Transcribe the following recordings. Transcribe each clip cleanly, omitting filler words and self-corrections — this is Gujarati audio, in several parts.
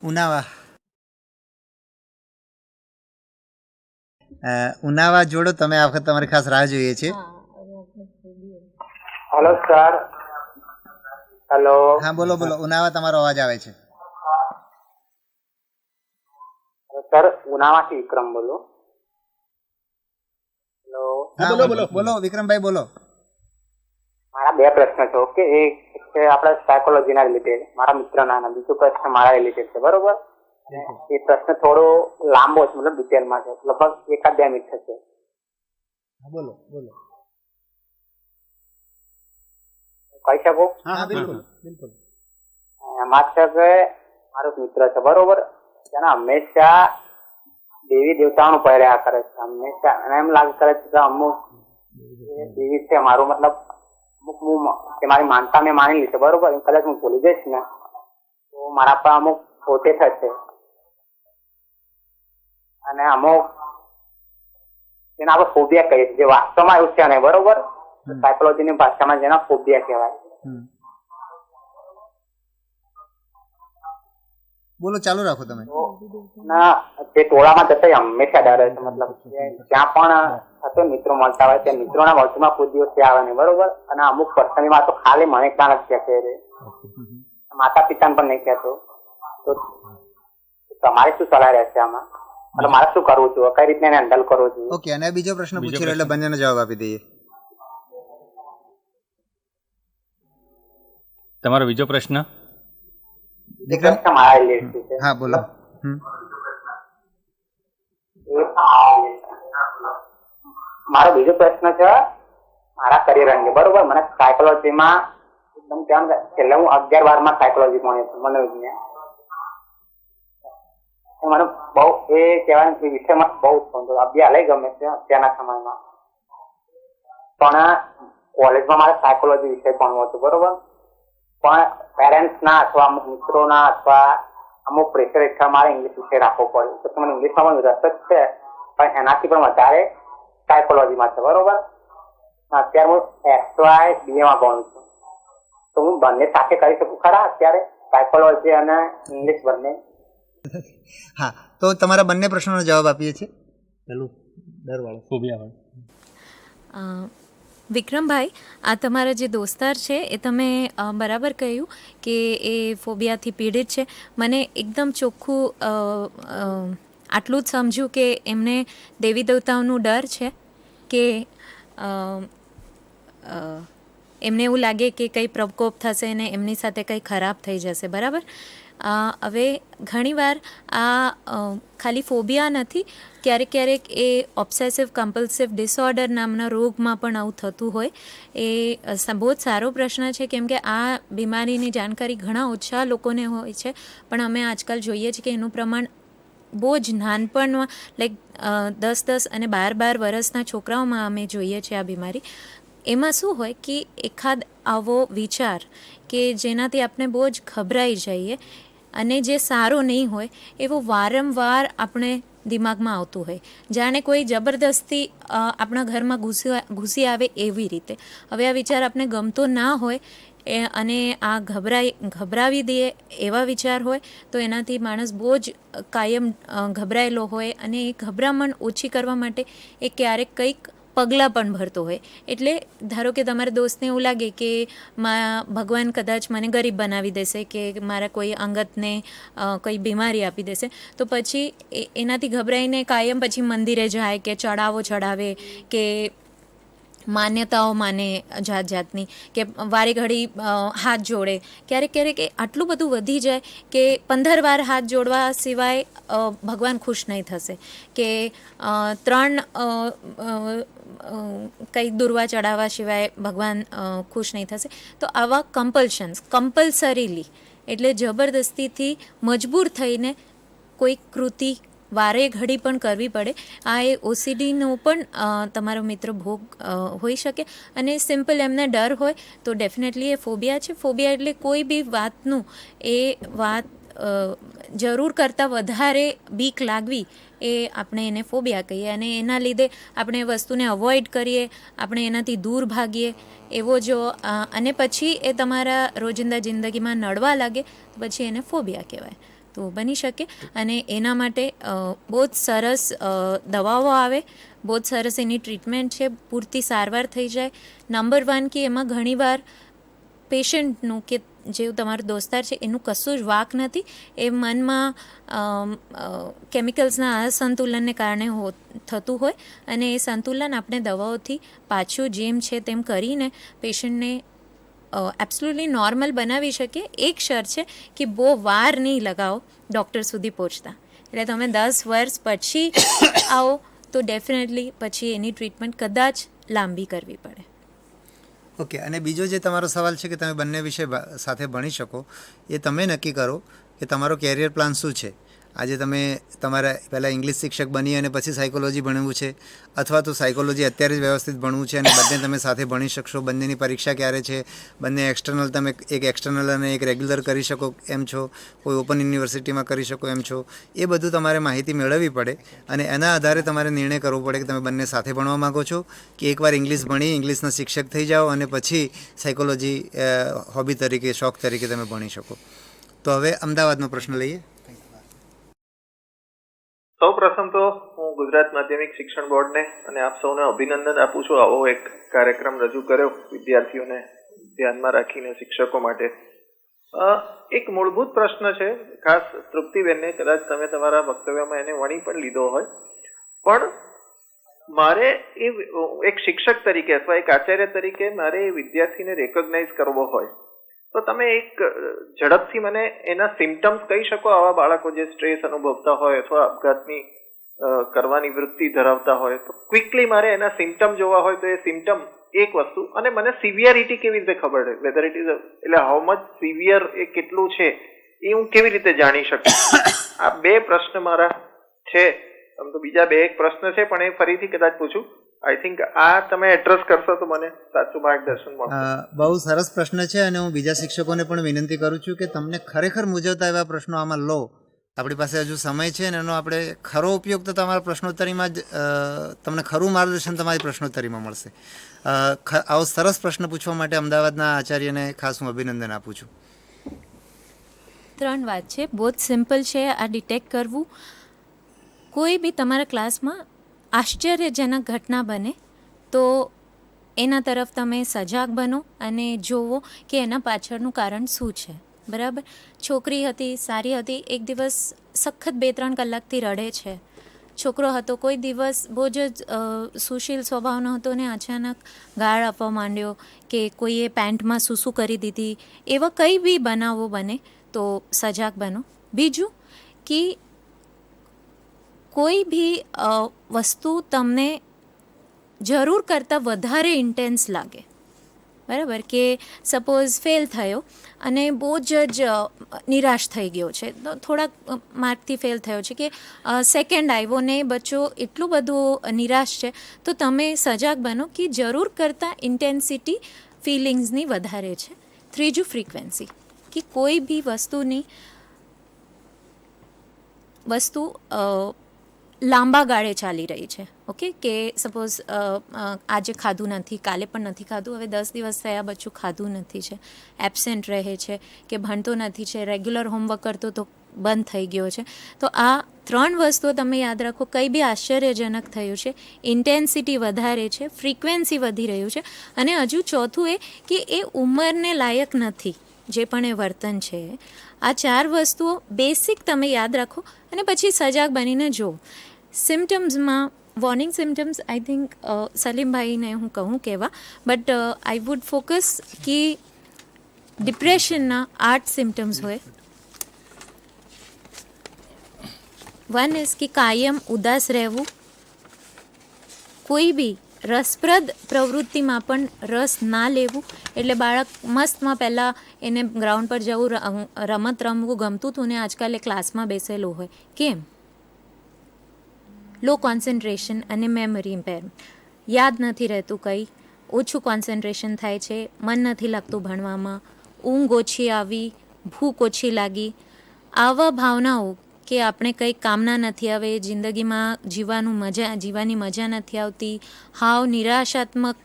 ઉનાવા ઉનાવા જોડો તમે આ વખત તમારી ખાસ રાહ જોઈએ છે. Hello sir. હેલો. હા બોલો બોલો, ઉનાવા તમારો અવાજ આવે છે. સર ઉનાવાથી વિક્રમ બોલો. હેલો. હા બોલો બોલો વિક્રમભાઈ બોલો. મારા બે પ્રશ્ન છે. ઓકે, એક છે આપણે સાયકોલોજીના રિલેટેડ, મારા મિત્રના, અને બીજો પ્રશ્ન મારા રિલેટેડ છે. બરોબર? એ પ્રશ્ન થોડો લાંબો છે, મતલબ ડિટેલમાં છે, લગભગ 1-2 મિનિટ થશે. બોલો બોલો. કહી શકો? હા બિલકુલ બિલકુલ. એમાં છે કે મારો એક મિત્ર છે, બરોબર, તેને હંમેશા દેવી દેવતાઓનું પહેર્યા કરે છે. હંમેશા એને એમ લાગે કરે છે કે અમુક દેવી છે મારું, મતલબ અમુક હું કે મારી માનતા મેં માની લીધી, બરોબર, કદાચ હું ભૂલી જઈશ ને તો મારા પર અમુક ખોટે થશે, અને અમુક જેને આપણે ફોબિયા કહીએ, જે વાસ્તવમાં એવું છે નહીં, બરોબર, સાયકોલોજીની ભાષામાં જેના ફોબિયા કહેવાય. બોલો, ચાલુ રાખો તમે. ના, તે ટોળામાં જતા હંમેશા ડરે છે, મતલબ જ્યાં પણ મિત્રો મળતા હોય તે મિત્રોના વર્ગમાં કોઈ દિવસ આવે નહીં, બરોબર, અને અમુક પર્સનની વાત તો ખાલી મને ક્યાં જ કહેશે, માતા પિતાને પણ નહીં કહેતો. તો તમારે શું સલાહ રહેશે આમાં, અને મારે શું કરવું જોઈએ, કઈ રીતના એને હેન્ડલ કરવું જોઈએ? ઓકે, અને બીજો પ્રશ્ન પૂછી રહ્યો એટલે બંનેનો જવાબ આપી દઈએ. તમારો બીજો પ્રશ્ન? મારા રિલેટેડ છે. હા બોલો. મારો બીજો પ્રશ્ન છે મારા કરિયર અંગે, બરોબર. મને સાયકોલોજીમાં એકદમ ધ્યાન, છેલ્લે હું 11-12 સાયકોલોજી ભણ્યો છું, મનોવિજ્ઞાન. મને બહુ એ કહેવાય એ વિષયમાં બહુ અભ્યાસ લઈ ગમે છે અત્યારના સમયમાં, પણ કોલેજમાં મારે સાયકોલોજી વિષય ભણવો હતો, બરોબર, પણ પેરેન્ટ્સના અથવા અમુક મિત્રોના અથવા અમુક પ્રેશર હેઠળ મારે ઇંગ્લિશ વિષય રાખવો પડ્યો. તો મને ઇંગ્લિશમાં પણ રસ જ છે, પણ એનાથી પણ વધારે સાયકોલોજીમાં છે, બરોબર. અત્યારે હું XY BA ભણું છું, તો હું બંને સાથે કરી શકું ખરા અત્યારે, સાયકોલોજી અને ઇંગ્લિશ બંને? હા, તો તમારા બંને પ્રશ્નોનો જવાબ આપીએ છીએ. પેલું ડરવાળો, ફોબિયાવાળો. વિક્રમભાઈ, આ તમારા જે દોસ્તાર છે એ તમે બરાબર કહ્યું કે એ ફોબિયાથી પીડિત છે. મને એકદમ ચોખ્ખું આટલું જ સમજ્યું કે એમને દેવી દેવતાઓનું ડર છે, કે એમને એવું લાગે કે કંઈ પ્રકોપ થશે ને એમની સાથે કંઈ ખરાબ થઈ જશે, બરાબર. હવે ઘણીવાર આ ખાલી ફોબિયા નથી, ક્યારેક ક્યારેક એ ઓબ્સેસિવ કમ્પલ્સિવ ડિસઓર્ડર નામના રોગમાં પણ આવું થતું હોય. એ બહુ જ સારો પ્રશ્ન છે, કેમ કે આ બીમારીની જાણકારી ઘણા ઓછા લોકોને હોય છે, પણ અમે આજકાલ જોઈએ છીએ કે એનું પ્રમાણ બહુ જ નાનપણમાં, લાઈક 10-10 અને 12-12 વર્ષના છોકરાઓમાં અમે જોઈએ છીએ આ બીમારી. એમાં શું હોય કે એખાદ આવો વિચાર કે જેનાથી આપણે બહુ જ ગભરાઈ જઈએ અને જે સારો નહીં હોય એવું વારંવાર આપણે દિમાગમાં આવતું હોય, જાણે કોઈ જબરદસ્તી આપણા ઘરમાં ઘૂસી આવે એવી રીતે. હવે આ વિચાર આપણે ગમતો ના હોય અને આ ગભરાવી દે એવા વિચાર હોય તો એનાથી માણસ બહુ જ કાયમ ગભરાયેલો હોય, અને એ ગભરામણ ઓછી કરવા માટે એ ક્યારેક કંઈક પગલાં પણ ભરતો હોય. એટલે ધારો કે તમારા દોસ્તને એવું લાગે કે ભગવાન કદાચ મને ગરીબ બનાવી દેશે, કે મારા કોઈ અંગતને કંઈ બીમારી આપી દેશે, તો પછી એનાથી ગભરાઈને કાયમ પછી મંદિરે જાય કે ચડાવો ચડાવે કે માન્યતાઓ માને જાત જાતની, કે વારે ઘડી હાથ જોડે. ક્યારેક ક્યારેક એ આટલું બધું વધી જાય કે 15 વાર હાથ જોડવા સિવાય ભગવાન ખુશ નહીં થશે, કે 3 કંઈ દુર્વા ચડાવવા સિવાય ભગવાન ખુશ નહીં થશે. તો આવા કમ્પલસરીલી, એટલે જબરદસ્તીથી મજબૂર થઈને કોઈ કૃતિ વારે ઘડી પણ કરવી પડે. આ એ OCDનો પણ તમારો મિત્ર ભોગ હોઈ શકે, અને સિમ્પલ એમને ડર હોય તો ડેફિનેટલી એ ફોબિયા છે. ફોબિયા એટલે કોઈ બી વાતનું એ વાત જરૂર કરતાં વધારે બીક લાગવી, એ આપણે એને ફોબિયા કહીએ, અને એના લીધે આપણે વસ્તુને અવોઇડ કરીએ, આપણે એનાથી દૂર ભાગીએ એવો જો, અને પછી એ તમારા રોજિંદા જિંદગીમાં નડવા લાગે, પછી એને ફોબિયા કહેવાય. તો વસ્તુઓ બની શકે. અને એના માટે બહુ જ સરસ દવાઓ આવે, બહુ જ સરસ એની ટ્રીટમેન્ટ છે, પૂરતી સારવાર થઈ જાય. નંબર 1 કે એમાં ઘણીવાર પેશન્ટનું કે જે તમારો દોસ્તાર છે એનું કશું જ વાંક નથી. એ મનમાં કેમિકલ્સના અસંતુલનને કારણે થતું હોય, અને એ સંતુલન આપણે દવાઓથી પાછું જેમ છે તેમ કરીને પેશન્ટને એબ્સોલ્યુટલી નોર્મલ બનાવી શકીએ. એક શરત છે કે બહુ વાર નહીં લગાવો ડૉક્ટર સુધી પહોંચતા. એટલે તમે 10 વર્ષ પછી આવો તો ડેફિનેટલી પછી એની ટ્રીટમેન્ટ કદાચ લાંબી કરવી પડે. ઓકે, અને બીજો જે તમારો સવાલ છે કે તમે બંને વિષય સાથે ભણી શકો, એ તમે નક્કી કરો કે તમારો કેરિયર પ્લાન શું છે. આજે તમે તમારે પહેલાં ઇંગ્લિશ શિક્ષક બની અને પછી સાયકોલોજી ભણવું છે, અથવા તો સાયકોલોજી અત્યારે જ વ્યવસ્થિત ભણવું છે અને બંને તમે સાથે ભણી શકશો. બંનેની પરીક્ષા ક્યારે છે, બંને એક્સટર્નલ, તમે એક એક્સટર્નલ અને એક રેગ્યુલર કરી શકો એમ છો, કોઈ ઓપન યુનિવર્સિટીમાં કરી શકો એમ છો. એ બધું તમારે માહિતી મેળવવી પડે અને એના આધારે તમારે નિર્ણય કરવો પડે કે તમે બંને સાથે ભણવા માગો છો કે એકવાર ઇંગ્લિશ ભણી ઇંગ્લિશના શિક્ષક થઈ જાઓ અને પછી સાયકોલોજી હોબી તરીકે, શોખ તરીકે તમે ભણી શકો. તો હવે અમદાવાદનો પ્રશ્ન લઈએ. સૌ પ્રથમ તો હું ગુજરાત માધ્યમિક શિક્ષણ બોર્ડને અને આપ સૌને અભિનંદન આપું છું. આવો એક કાર્યક્રમ રજૂ કર્યો વિદ્યાર્થીઓને ધ્યાનમાં રાખીને શિક્ષકો માટે. એક મૂળભૂત પ્રશ્ન છે, ખાસ તૃપ્તિબેનને, કદાચ તમે તમારા વક્તવ્યમાં એને વણી પણ લીધો હોય, પણ મારે એ એક શિક્ષક તરીકે અથવા એક આચાર્ય તરીકે મારે એ વિદ્યાર્થીને રેકોગ્નાઇઝ કરવો હોય તો તમે એક ઝડપથી મને એના સિમ્ટમ્સ કહી શકો? આવા બાળકો જે સ્ટ્રેસ અનુભવતા હોય અથવા આપઘાતની કરવાની વૃત્તિ ધરાવતા હોય, તો ક્વિકલી મારે એના સિમ્ટમ જોવા હોય તો એ સિમ્ટમ એક વસ્તુ, અને મને સિવિયરિટી કેવી રીતે ખબર છે, વેધર ઇટ ઇઝ એટલે હાઉ મચ સિવિયર એ કેટલું છે એ હું કેવી રીતે જાણી શકું? આ 2 પ્રશ્ન મારા છે. આમ તો બીજા 2 પ્રશ્ન છે પણ એ ફરીથી કદાચ પૂછું. આઈ થિંક આ તમે એડ્રેસ કરશો તો મને સાચું માર્ગદર્શન મળશે. બહુ સરસ પ્રશ્ન છે અને હું બીજા શિક્ષકોને પણ વિનંતી કરું છું કે તમને ખરેખર મૂંઝવતા એવા પ્રશ્નો આમાં લો. આપણી પાસે હજુ સમય છે અને એનો આપણે ખરો ઉપયોગ તો તમારા પ્રશ્નોત્તરીમાં જ, તમને ખરું માર્ગદર્શન તમારી પ્રશ્નોત્તરીમાં મળશે. આવો સરસ પ્રશ્ન પૂછવા માટે અમદાવાદના આચાર્યને ખાસ હું અભિનંદન આપું છું. 3 વાત છે, બહુ જ સિમ્પલ છે આ ડિટેક્ટ કરવું. કોઈ બી તમારા ક્લાસમાં આશ્ચર્યજનક ઘટના બને તો એના તરફ તમે સજાગ બનો અને જોવો કે એના પાછળનું કારણ શું છે. બરાબર? છોકરી હતી, સારી હતી, એક દિવસ સખત 2-3 કલાકથી રડે છે. છોકરો હતો, કોઈ દિવસ બહુ જ સુશીલ સ્વભાવનો હતો ને અચાનક ગાળ આપવા માંડ્યો કે કોઈએ પેન્ટમાં સૂસું કરી દીધી. એવા કંઈ બી બનાવો બને તો સજાગ બનો. બીજું કે કોઈ બી વસ્તુ તમને જરૂર કરતાં વધારે ઇન્ટેન્સ લાગે, બરાબર, કે સપોઝ ફેલ થયો અને બહુ જ નિરાશ થઈ ગયો છે, તો થોડાક માર્કથી ફેલ થયો છે, કે સેકન્ડ આવ્યો ને બચ્ચો એટલું બધું નિરાશ છે, તો તમે સજાગ બનો કે જરૂર કરતાં ઇન્ટેન્સિટી ફિલિંગ્સની વધારે છે. ત્રીજું ફ્રીક્વન્સી, કે કોઈ બી વસ્તુ લાંબા ગાળે ચાલી રહી છે. ઓકે, કે સપોઝ આજે ખાધું નથી, કાલે પણ નથી ખાધું, હવે 10 દિવસ થયા બચ્ચું ખાધું નથી છે, એબસેન્ટ રહે છે, કે ભણતો નથી છે, રેગ્યુલર હોમવર્ક કરતો તો બંધ થઈ ગયો છે. તો આ 3 વસ્તુઓ તમે યાદ રાખો. કંઈ બી આશ્ચર્યજનક થયું છે, ઇન્ટેન્સિટી વધારે છે, ફ્રીક્વન્સી વધી રહ્યું છે, અને હજુ ચોથું એ કે એ ઉંમરને લાયક નથી જે પણ એ વર્તન છે. આ 4 વસ્તુઓ બેસિક તમે યાદ રાખો અને પછી સજાગ બનીને જુઓ. સિમ્ટમ્સમાં વોર્નિંગ સિમ્ટમ્સ આઈ થિંક સલીમભાઈને હું કહું કહેવા, બટ આઈ વુડ ફોકસ કે ડિપ્રેશનના 8 સિમ્ટમ્સ હોય. 1 ઇઝ કે કાયમ ઉદાસ રહેવું, કોઈ બી રસપ્રદ પ્રવૃત્તિમાં પણ રસ ના લેવું. એટલે બાળક મસ્તમાં પહેલાં એને ગ્રાઉન્ડ પર જવું, રમત રમવું ગમતું હતું ને આજકાલ એ ક્લાસમાં બેસેલું હોય. કેમ? લો કોન્સન્ટ્રેશન અને મેમરી ઇમ્પેરમેન્ટ, યાદ નથી રહેતું કંઈ, ઓછું કોન્સન્ટ્રેશન થાય છે, મન નથી લાગતું ભણવામાં, ઊંઘ ઓછી આવી, ભૂખ ઓછી લાગી. આવા ભાવનાઓ કે આપણે કંઈ કામના નથી આવે, જિંદગીમાં જીવવાની મજા નથી આવતી, હાવ નિરાશાત્મક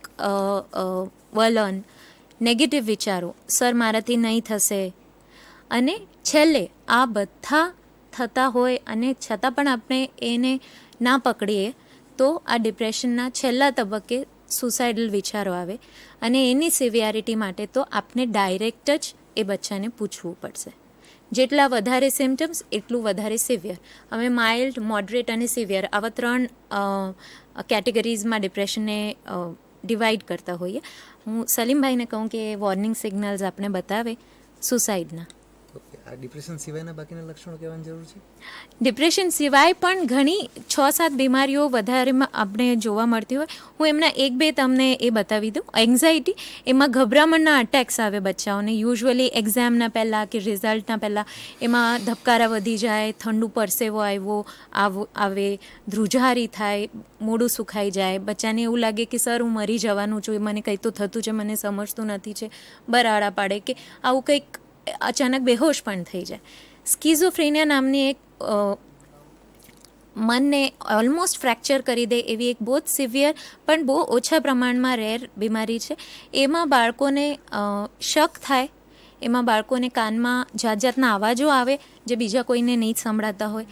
વલણ, નેગેટિવ વિચારો, સર મારાથી નહીં થશે, અને છેલ્લે આ બધા થતા હોય અને છતાં પણ આપણે એને ના પકડીએ તો આ ડિપ્રેશનના છેલ્લા તબક્કે સુસાઇડલ વિચારો આવે અને એની સિવિયારિટી માટે તો આપણે ડાયરેક્ટ જ એ બચ્ચાને પૂછવું પડશે. જેટલા વધારે સિમ્ટમ્સ એટલું વધારે સિવિયર. અમે માઇલ્ડ, મોડરેટ અને સિવિયર આવા 3 કેટેગરીઝમાં ડિપ્રેશનને ડિવાઈડ કરતા હોઈએ. હું સલીમભાઈને કહું કે વોર્નિંગ સિગ્નલ્સ આપણે બતાવે સુસાઇડના. ઓકે, આ ડિપ્રેશન સિવાયના બાકીના લક્ષણો કહેવાની જરૂર છે? ડિપ્રેશન સિવાય પણ ઘણી 6-7 બીમારીઓ વધારેમાં આપણે જોવા મળતી હોય. હું એમના 1-2 તમને એ બતાવી દઉં. એન્ઝાયટી, એમાં ગભરામણના અટેક્સ આવે બચ્ચાઓને. યુઝ્યુઅલી એક્ઝામના પહેલાં કે રિઝલ્ટના પહેલાં એમાં ધબકારા વધી જાય, ઠંડુ પરસેવો આવે, ધ્રુજારી થાય, મોઢું સુખાઈ જાય, બચ્ચાને એવું લાગે કે સર હું મરી જવાનું છું, મને કંઈ તો થતું છે, મને સમજતું નથી છે, બરાડા પાડે કે આવું કંઈક અચાનક બેહોશ પણ થઈ જાય. સ્કિઝોફ્રેનિયા નામની એક મનને ઓલમોસ્ટ ફ્રેક્ચર કરી દે એવી એક બહુ જ સિવિયર પણ બહુ ઓછા પ્રમાણમાં રેર બીમારી છે. એમાં બાળકોને શક થાય, એમાં બાળકોને કાનમાં જાતના અવાજો આવે જે બીજા કોઈને નહીં સંભળાતા હોય,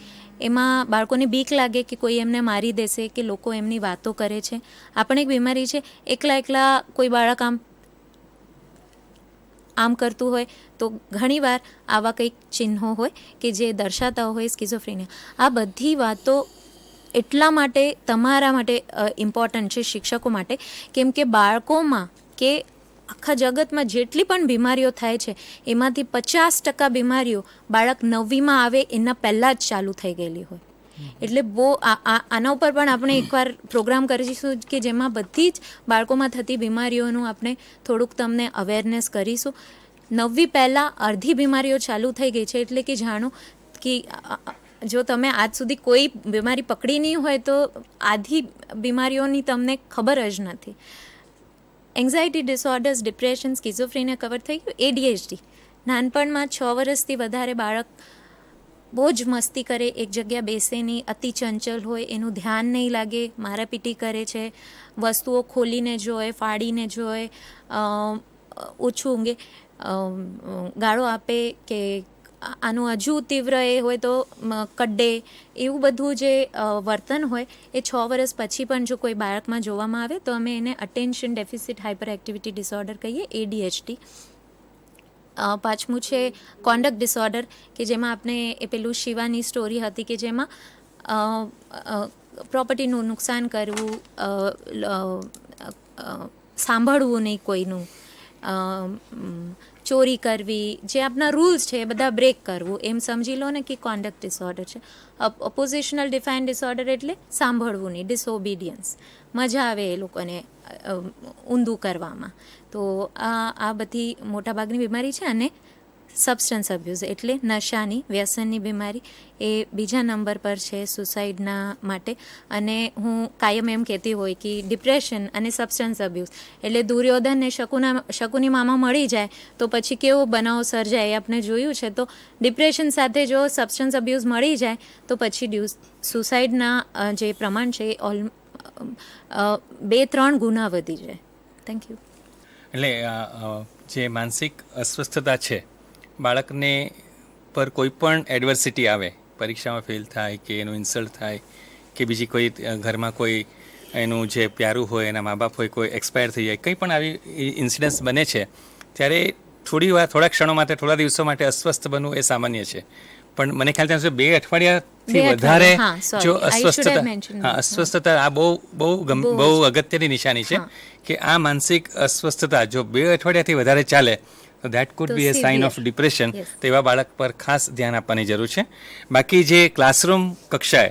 એમાં બાળકોને બીક લાગે કે કોઈ એમને મારી દેશે કે લોકો એમની વાતો કરે છે. આ પણ એક બીમારી છે. એકલા કોઈ બાળક આમ કરતું હોય તો ઘણીવાર આવા કંઈક ચિહ્નો હોય કે જે દર્શાવતા હોય સ્કિઝોફ્રેનિયા. આ બધી વાતો એટલા માટે તમારા માટે ઇમ્પોર્ટન્ટ છે, શિક્ષકો માટે, કેમ કે બાળકોમાં કે આખા જગતમાં જેટલી પણ બીમારીઓ થાય છે એમાંથી 50% બીમારીઓ બાળક 9મીમાં આવે એના પહેલાં જ ચાલુ થઈ ગયેલી હોય. એટલે બહુ આના ઉપર પણ આપણે એકવાર પ્રોગ્રામ કરીશું કે જેમાં બધી જ બાળકોમાં થતી બીમારીઓનું આપણે થોડુંક તમને અવેરનેસ કરીશું. 9મી પહેલાં અડધી બીમારીઓ ચાલુ થઈ ગઈ છે, એટલે કે જાણો કે જો તમે આજ સુધી કોઈ બીમારી પકડી નહીં હોય તો આધી બીમારીઓની તમને ખબર જ નથી. Anxiety disorders, depression, schizophrenia cover થઈ ગયું. ADHD, નાનપણમાં 6 વર્ષથી વધારે બાળક બહુ જ મસ્તી કરે, એક જગ્યા બેસે નહીં, અતિ ચંચલ હોય, એનું ધ્યાન નહીં લાગે, મારાપીટી કરે છે, વસ્તુઓ ખોલીને જોએ, ફાડીને જોએ, ઓછું ઊંઘે, ગાળો આપે કે આનું હજુ તીવ્ર એ હોય તો કડ્ડે, એવું બધું જે વર્તન હોય એ 6 વર્ષ પછી પણ જો કોઈ બાળકમાં જોવામાં આવે તો અમે એને attention deficit hyper activity disorder કહીએ, ADHD. 5મું છે કોન્ડક્ટ ડિસઓર્ડર, કે જેમાં આપણે એ પેલું શિવાની સ્ટોરી હતી કે જેમાં પ્રોપર્ટીનું નુકસાન કરવું, સાંભળવું નહીં કોઈનું, ચોરી કરવી, જે આપણા રૂલ્સ છે એ બધા બ્રેક કરવું, એમ સમજી લો ને કે કોન્ડક્ટ ડિસઓર્ડર છે. ઓપોઝિશનલ ડિફાઇન ડિસઓર્ડર એટલે સાંભળવું નહીં, ડિસઓબિડિયન્સ. મજા આવે એ લોકોને ઊંધું કરવામાં. તો આ બધી મોટાભાગની બીમારી છે. અને સબસ્ટન્સ અબ્યુઝ એટલે નશાની, વ્યસનની બીમારી એ બીજા નંબર પર છે સુસાઇડના માટે. અને હું કાયમ એમ કહેતી હોય કે ડિપ્રેશન અને સબસ્ટન્સ અબ્યુઝ એટલે દુર્યોધનને શકુની મામા મળી જાય તો પછી કેવો બનાવ સર્જાય એ આપણે જોયું છે. તો ડિપ્રેશન સાથે જો સબસ્ટન્સ અબ્યુઝ મળી જાય તો પછી સુસાઇડના જે પ્રમાણ છે એ 2-3 ગુના વધી જાય. Thank you. એટલે જે માનસિક અસ્વસ્થતા છે, બાળકને પર કોઈ પણ એડવર્સિટી આવે, પરીક્ષામાં ફેલ થાય કે એનું ઇન્સલ્ટ થાય કે બીજી કોઈ ઘરમાં કોઈ એનું જે પ્યારું હોય, એના મા બાપ હોય, કોઈ એક્સપાયર થઈ જાય, કંઈ પણ આવી ઇન્સિડન્ટ્સ બને છે, ત્યારે થોડા ક્ષણો માટે, થોડા દિવસો માટે અસ્વસ્થ બનવું એ સામાન્ય છે. પણ મને ખ્યાલ છે 2 અઠવાડિયાથી વધારે જો અસ્વસ્થતા આ બહુ અગત્યની નિશાની છે કે આ માનસિક અસ્વસ્થતા જો 2 અઠવાડિયાથી વધારે ચાલે તો that could be a sign of depression. તો એવા બાળક પર ખાસ ધ્યાન આપવાની જરૂર છે. બાકી જે ક્લાસરૂમ કક્ષાએ,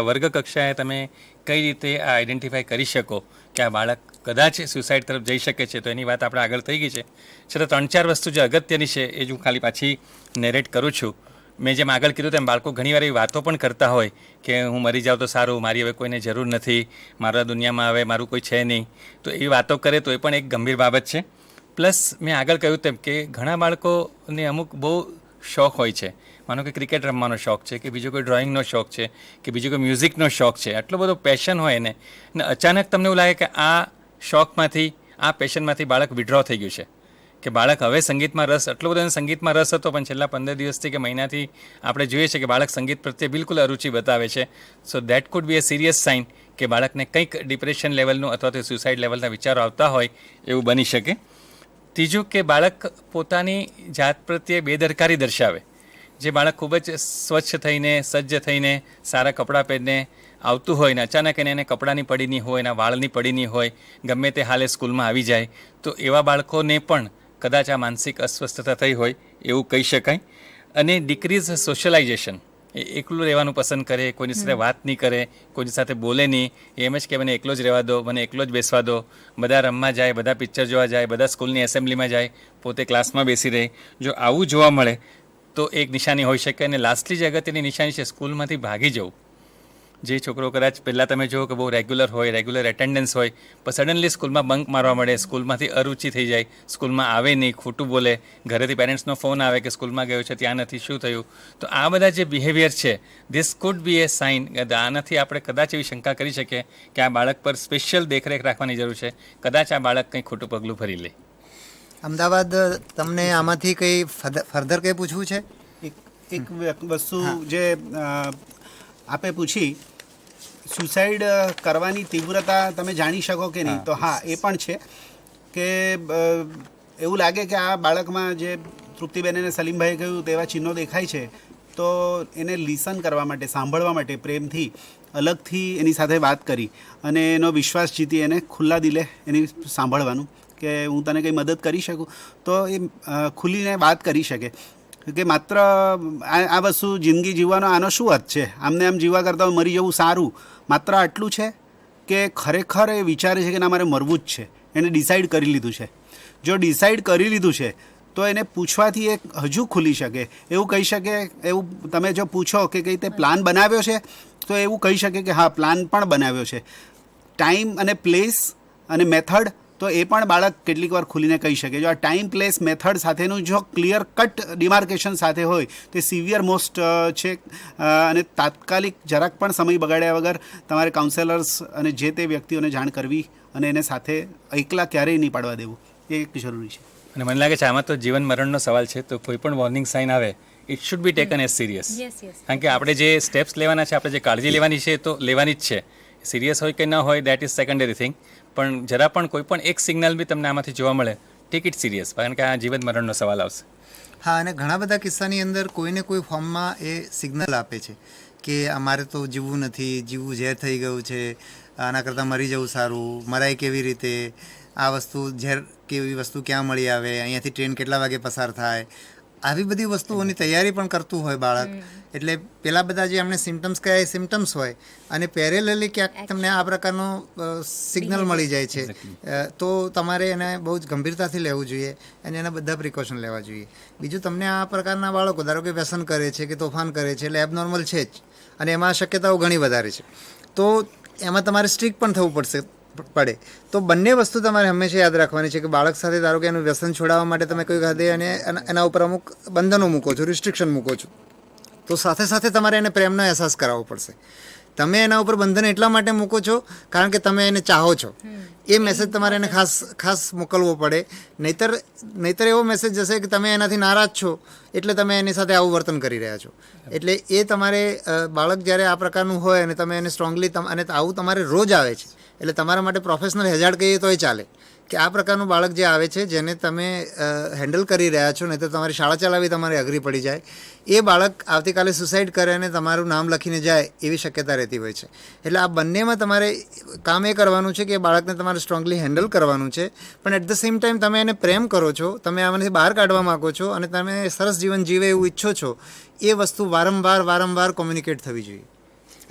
વર્ગ કક્ષાએ તમે કઈ રીતે આ આઈડેન્ટિફાઈ કરી શકો કે આ બાળક કદાચ સુસાઇડ તરફ જઈ શકે છે, તો એની વાત આપણે આગળ થઈ ગઈ છે. છતાં 3-4 વસ્તુ જે અગત્યની છે એ હું ખાલી પાછી નેરેટ કરું છું. મેં જેમ આગળ કીધું તેમ બાળકો ઘણીવાર એવી વાતો પણ કરતા હોય કે હું મરી જાઉં તો સારું, મારી હવે કોઈને જરૂર નથી, મારા દુનિયામાં હવે મારું કોઈ છે નહીં. તો એ વાતો કરે તો એ પણ એક ગંભીર બાબત છે. પ્લસ મેં આગળ કહ્યું તેમ કે ઘણા બાળકોને અમુક બહુ શોખ હોય છે. માનો કે ક્રિકેટ રમવાનો શોખ છે, કે બીજો કોઈ ડ્રોઈંગનો શોખ છે, કે બીજો કોઈ મ્યુઝિકનો શોખ છે, આટલો બધો પેશન હોય એને, ને અચાનક તમને એવું લાગે કે આ શોખમાંથી, આ પેશનમાંથી બાળક વિડ્રો થઈ ગયું છે, કે બાળક હવે સંગીતમાં રસ, એટલો બધો એને સંગીતમાં રસ હતો, પણ છેલ્લા 15 દિવસથી કે મહિનાથી આપણે જોઈએ છે કે બાળક સંગીત પ્રત્યે બિલકુલ અરુચિ બતાવે છે. So that could be a serious sign કે બાળકને કંઈક ડિપ્રેશન લેવલનું અથવા તો સુસાઇડ લેવલના વિચારો આવતા હોય એવું બની શકે. ત્રીજું કે બાળક પોતાની જાત પ્રત્યે બેદરકારી દર્શાવે. જે બાળક ખૂબ જ સ્વચ્છ થઈને, સજ્જ થઈને, સારા કપડાં પહેરીને આવતું હોય ને અચાનક એને કપડાની પડીની હોય, એના વાળની પડીની હોય, ગમે તે હાલે સ્કૂલમાં આવી જાય, તો એવા બાળકોને પણ કદાચ આ માનસિક અસ્વસ્થતા થઈ હોય એવું કહી શકાય. અને ડિક્રીઝ સોશિયલાઇઝેશન, એ એકલું રહેવાનું પસંદ કરે, કોઈની સાથે વાત નહીં કરે, કોઈની સાથે બોલે નહીં, એમ જ કે મને એકલો જ રહેવા દો, મને એકલો જ બેસવા દો, બધા રમવા જાય, બધા પિક્ચર જોવા જાય, બધા સ્કૂલની એસેમ્બલીમાં જાય, પોતે ક્લાસમાં બેસી રહે. જો આવું જોવા મળે તો એક નિશાની હોઈ શકે. અને લાસ્ટલી જે અગત્યની નિશાની છે સ્કૂલમાંથી ભાગી જવું. જે છોકરો કદાચ પહેલાં તમે જુઓ કે બહુ રેગ્યુલર હોય, રેગ્યુલર એટેન્ડન્સ હોય, પણ સડનલી સ્કૂલમાં બંક મારવા મળે, સ્કૂલમાંથી અરુચિ થઈ જાય, સ્કૂલમાં આવે નહીં, ખોટું બોલે, ઘરેથી પેરેન્ટ્સનો ફોન આવે કે સ્કૂલમાં ગયો છે, ત્યાં નથી, શું થયું. તો આ બધા જે બિહેવિયર છે, this could be a sign. આનાથી આપણે કદાચ એવી શંકા કરી શકીએ કે આ બાળક પર સ્પેશિયલ દેખરેખ રાખવાની જરૂર છે. કદાચ આ બાળક કંઈ ખોટું પગલું ભરી લે. અમદાવાદ, તમને આમાંથી કંઈ ફર્ધર કંઈ પૂછવું છે? એક વસ્તુ જે આપે પૂછી, સુસાઇડ કરવાની તીવ્રતા તમે જાણી શકો કે નહીં, તો હા એ પણ છે કે એવું લાગે કે આ બાળકમાં જે તૃપ્તિબેન અને સલીમભાઈએ કહ્યું તેવા ચિહ્નો દેખાય છે, તો એને લિસન કરવા માટે, સાંભળવા માટે પ્રેમથી અલગથી એની સાથે વાત કરી અને એનો વિશ્વાસ જીતી એને ખુલ્લા દિલે એની સાંભળવાનું કે હું તને કંઈ મદદ કરી શકું, તો એ ખુલીને વાત કરી શકે કે માત્ર આ વસ્તુ જિંદગી જીવવાનો આનો શું અર્થ છે, આમને આમ જીવવા કરતાં મરી જવું સારું, માત્ર આટલું છે કે ખરેખર એ વિચારે છે કે ના મારે મરવું જ છે, એને ડિસાઈડ કરી લીધું છે. જો ડિસાઈડ કરી લીધું છે તો એને પૂછવાથી એ હજુ ખુલી શકે, એવું કહી શકે. એવું તમે જો પૂછો કે કંઈ તે પ્લાન બનાવ્યો છે, તો એવું કહી શકે કે હા પ્લાન પણ બનાવ્યો છે. ટાઈમ અને પ્લેસ અને મેથડ, તો એ પણ બાળક કેટલીક વાર ખુલીને કહી શકે. જો આ ટાઈમ પ્લેસ મેથડ સાથેનું જો ક્લિયર કટ ડિમાર્કેશન સાથે હોય તે સિવિયર મોસ્ટ છે. અને તાત્કાલિક જરાક પણ સમય બગાડ્યા વગર તમારે કાઉન્સેલર્સ અને જે તે વ્યક્તિઓને જાણ કરવી અને એને સાથે એકલા ક્યારેય નહીં પાડવા દેવું, એ એક જરૂરી છે. અને મને લાગે છે આમાં તો જીવન મરણનો સવાલ છે, તો કોઈ પણ વોર્નિંગ સાઇન આવે, it should be taken as serious. કારણ કે આપણે જે સ્ટેપ્સ લેવાના છે, આપણે જે કાળજી લેવાની છે, તો લેવાની જ છે. સિરિયસ હોય કે ન હોય, દેટ ઇઝ સેકન્ડરી થિંગ. પણ જરા પણ કોઈ પણ એક સિગ્નલ બી તમને આમાંથી જોવા મળે, ટેક ઇટ સિરિયસ, કારણ કે આ જીવન મરણનો સવાલ આવશે. હા, અને ઘણા બધા કિસ્સાની અંદર કોઈને કોઈ ફોર્મમાં એ સિગ્નલ આપે છે કે અમારે તો જીવવું નથી, જીવવું ઝેર થઈ ગયું છે, આના કરતાં મરી જવું સારું, મરાય કેવી રીતે, આ વસ્તુ ઝેર કેવી વસ્તુ ક્યાં મળી આવે, અહીંયાથી ટ્રેન કેટલા વાગે પસાર થાય, આવી બધી વસ્તુઓની તૈયારી પણ કરતું હોય બાળક. એટલે પેલા બધા જે અમને સિમ્ટમ્સ કયા એ સિમ્ટમ્સ હોય, અને પેરેલલી ક્યાંક તમને આ પ્રકારનો સિગ્નલ મળી જાય છે, તો તમારે એને બહુ જ ગંભીરતાથી લેવું જોઈએ અને એના બધા પ્રિકોશન લેવા જોઈએ. બીજું, તમને આ પ્રકારના બાળકો ધારો કે વ્યસન કરે છે કે તોફાન કરે છે, એટલે એબનોર્મલ છે જ, અને એમાં શક્યતાઓ ઘણી વધારે છે, તો એમાં તમારે સ્ટ્રિક્ટ પણ થવું પડે. તો બંને વસ્તુ તમારે હંમેશા યાદ રાખવાની છે કે બાળક સાથે ધારો કે એનું વ્યસન છોડાવવા માટે તમે કોઈ ખાતે અને એના ઉપર અમુક બંધનો મૂકો છો, રિસ્ટ્રિક્શન મૂકો છો, તો સાથે સાથે તમારે એને પ્રેમનો અહેસાસ કરાવવો પડશે. તમે એના ઉપર બંધન એટલા માટે મૂકો છો કારણ કે તમે એને ચાહો છો, એ મેસેજ તમારે એને ખાસ મોકલવો પડે. નહીતર એવો મેસેજ જશે કે તમે એનાથી નારાજ છો એટલે તમે એની સાથે આવું વર્તન કરી રહ્યા છો. એટલે એ તમારે બાળક જ્યારે આ પ્રકારનું હોય અને તમે એને સ્ટ્રોંગલી, અને આવું તમારે રોજ આવે છે, એટલે તમારા માટે પ્રોફેશનલ હેઝાર્ડ કહીએ તોય ચાલે કે આ પ્રકારનું બાળક જે આવે છે, જેને તમે હેન્ડલ કરી રહ્યા છો, નહીં તો તમારી શાળા ચલાવી તમારે અઘરી પડી જાય, એ બાળક આવતીકાલે સુસાઇડ કરે અને તમારું નામ લખીને જાય એવી શક્યતા રહેતી હોય છે. એટલે આ બંનેમાં તમારે કામ એ કરવાનું છે કે બાળકને તમારે સ્ટ્રોંગલી હેન્ડલ કરવાનું છે, પણ એટ ધ સેમ ટાઈમ તમે એને પ્રેમ કરો છો, તમે આમાંથી બહાર કાઢવા માગો છો અને તમે સરસ જીવન જીવે એવું ઈચ્છો છો, એ વસ્તુ વારંવાર કોમ્યુનિકેટ થવી જોઈએ.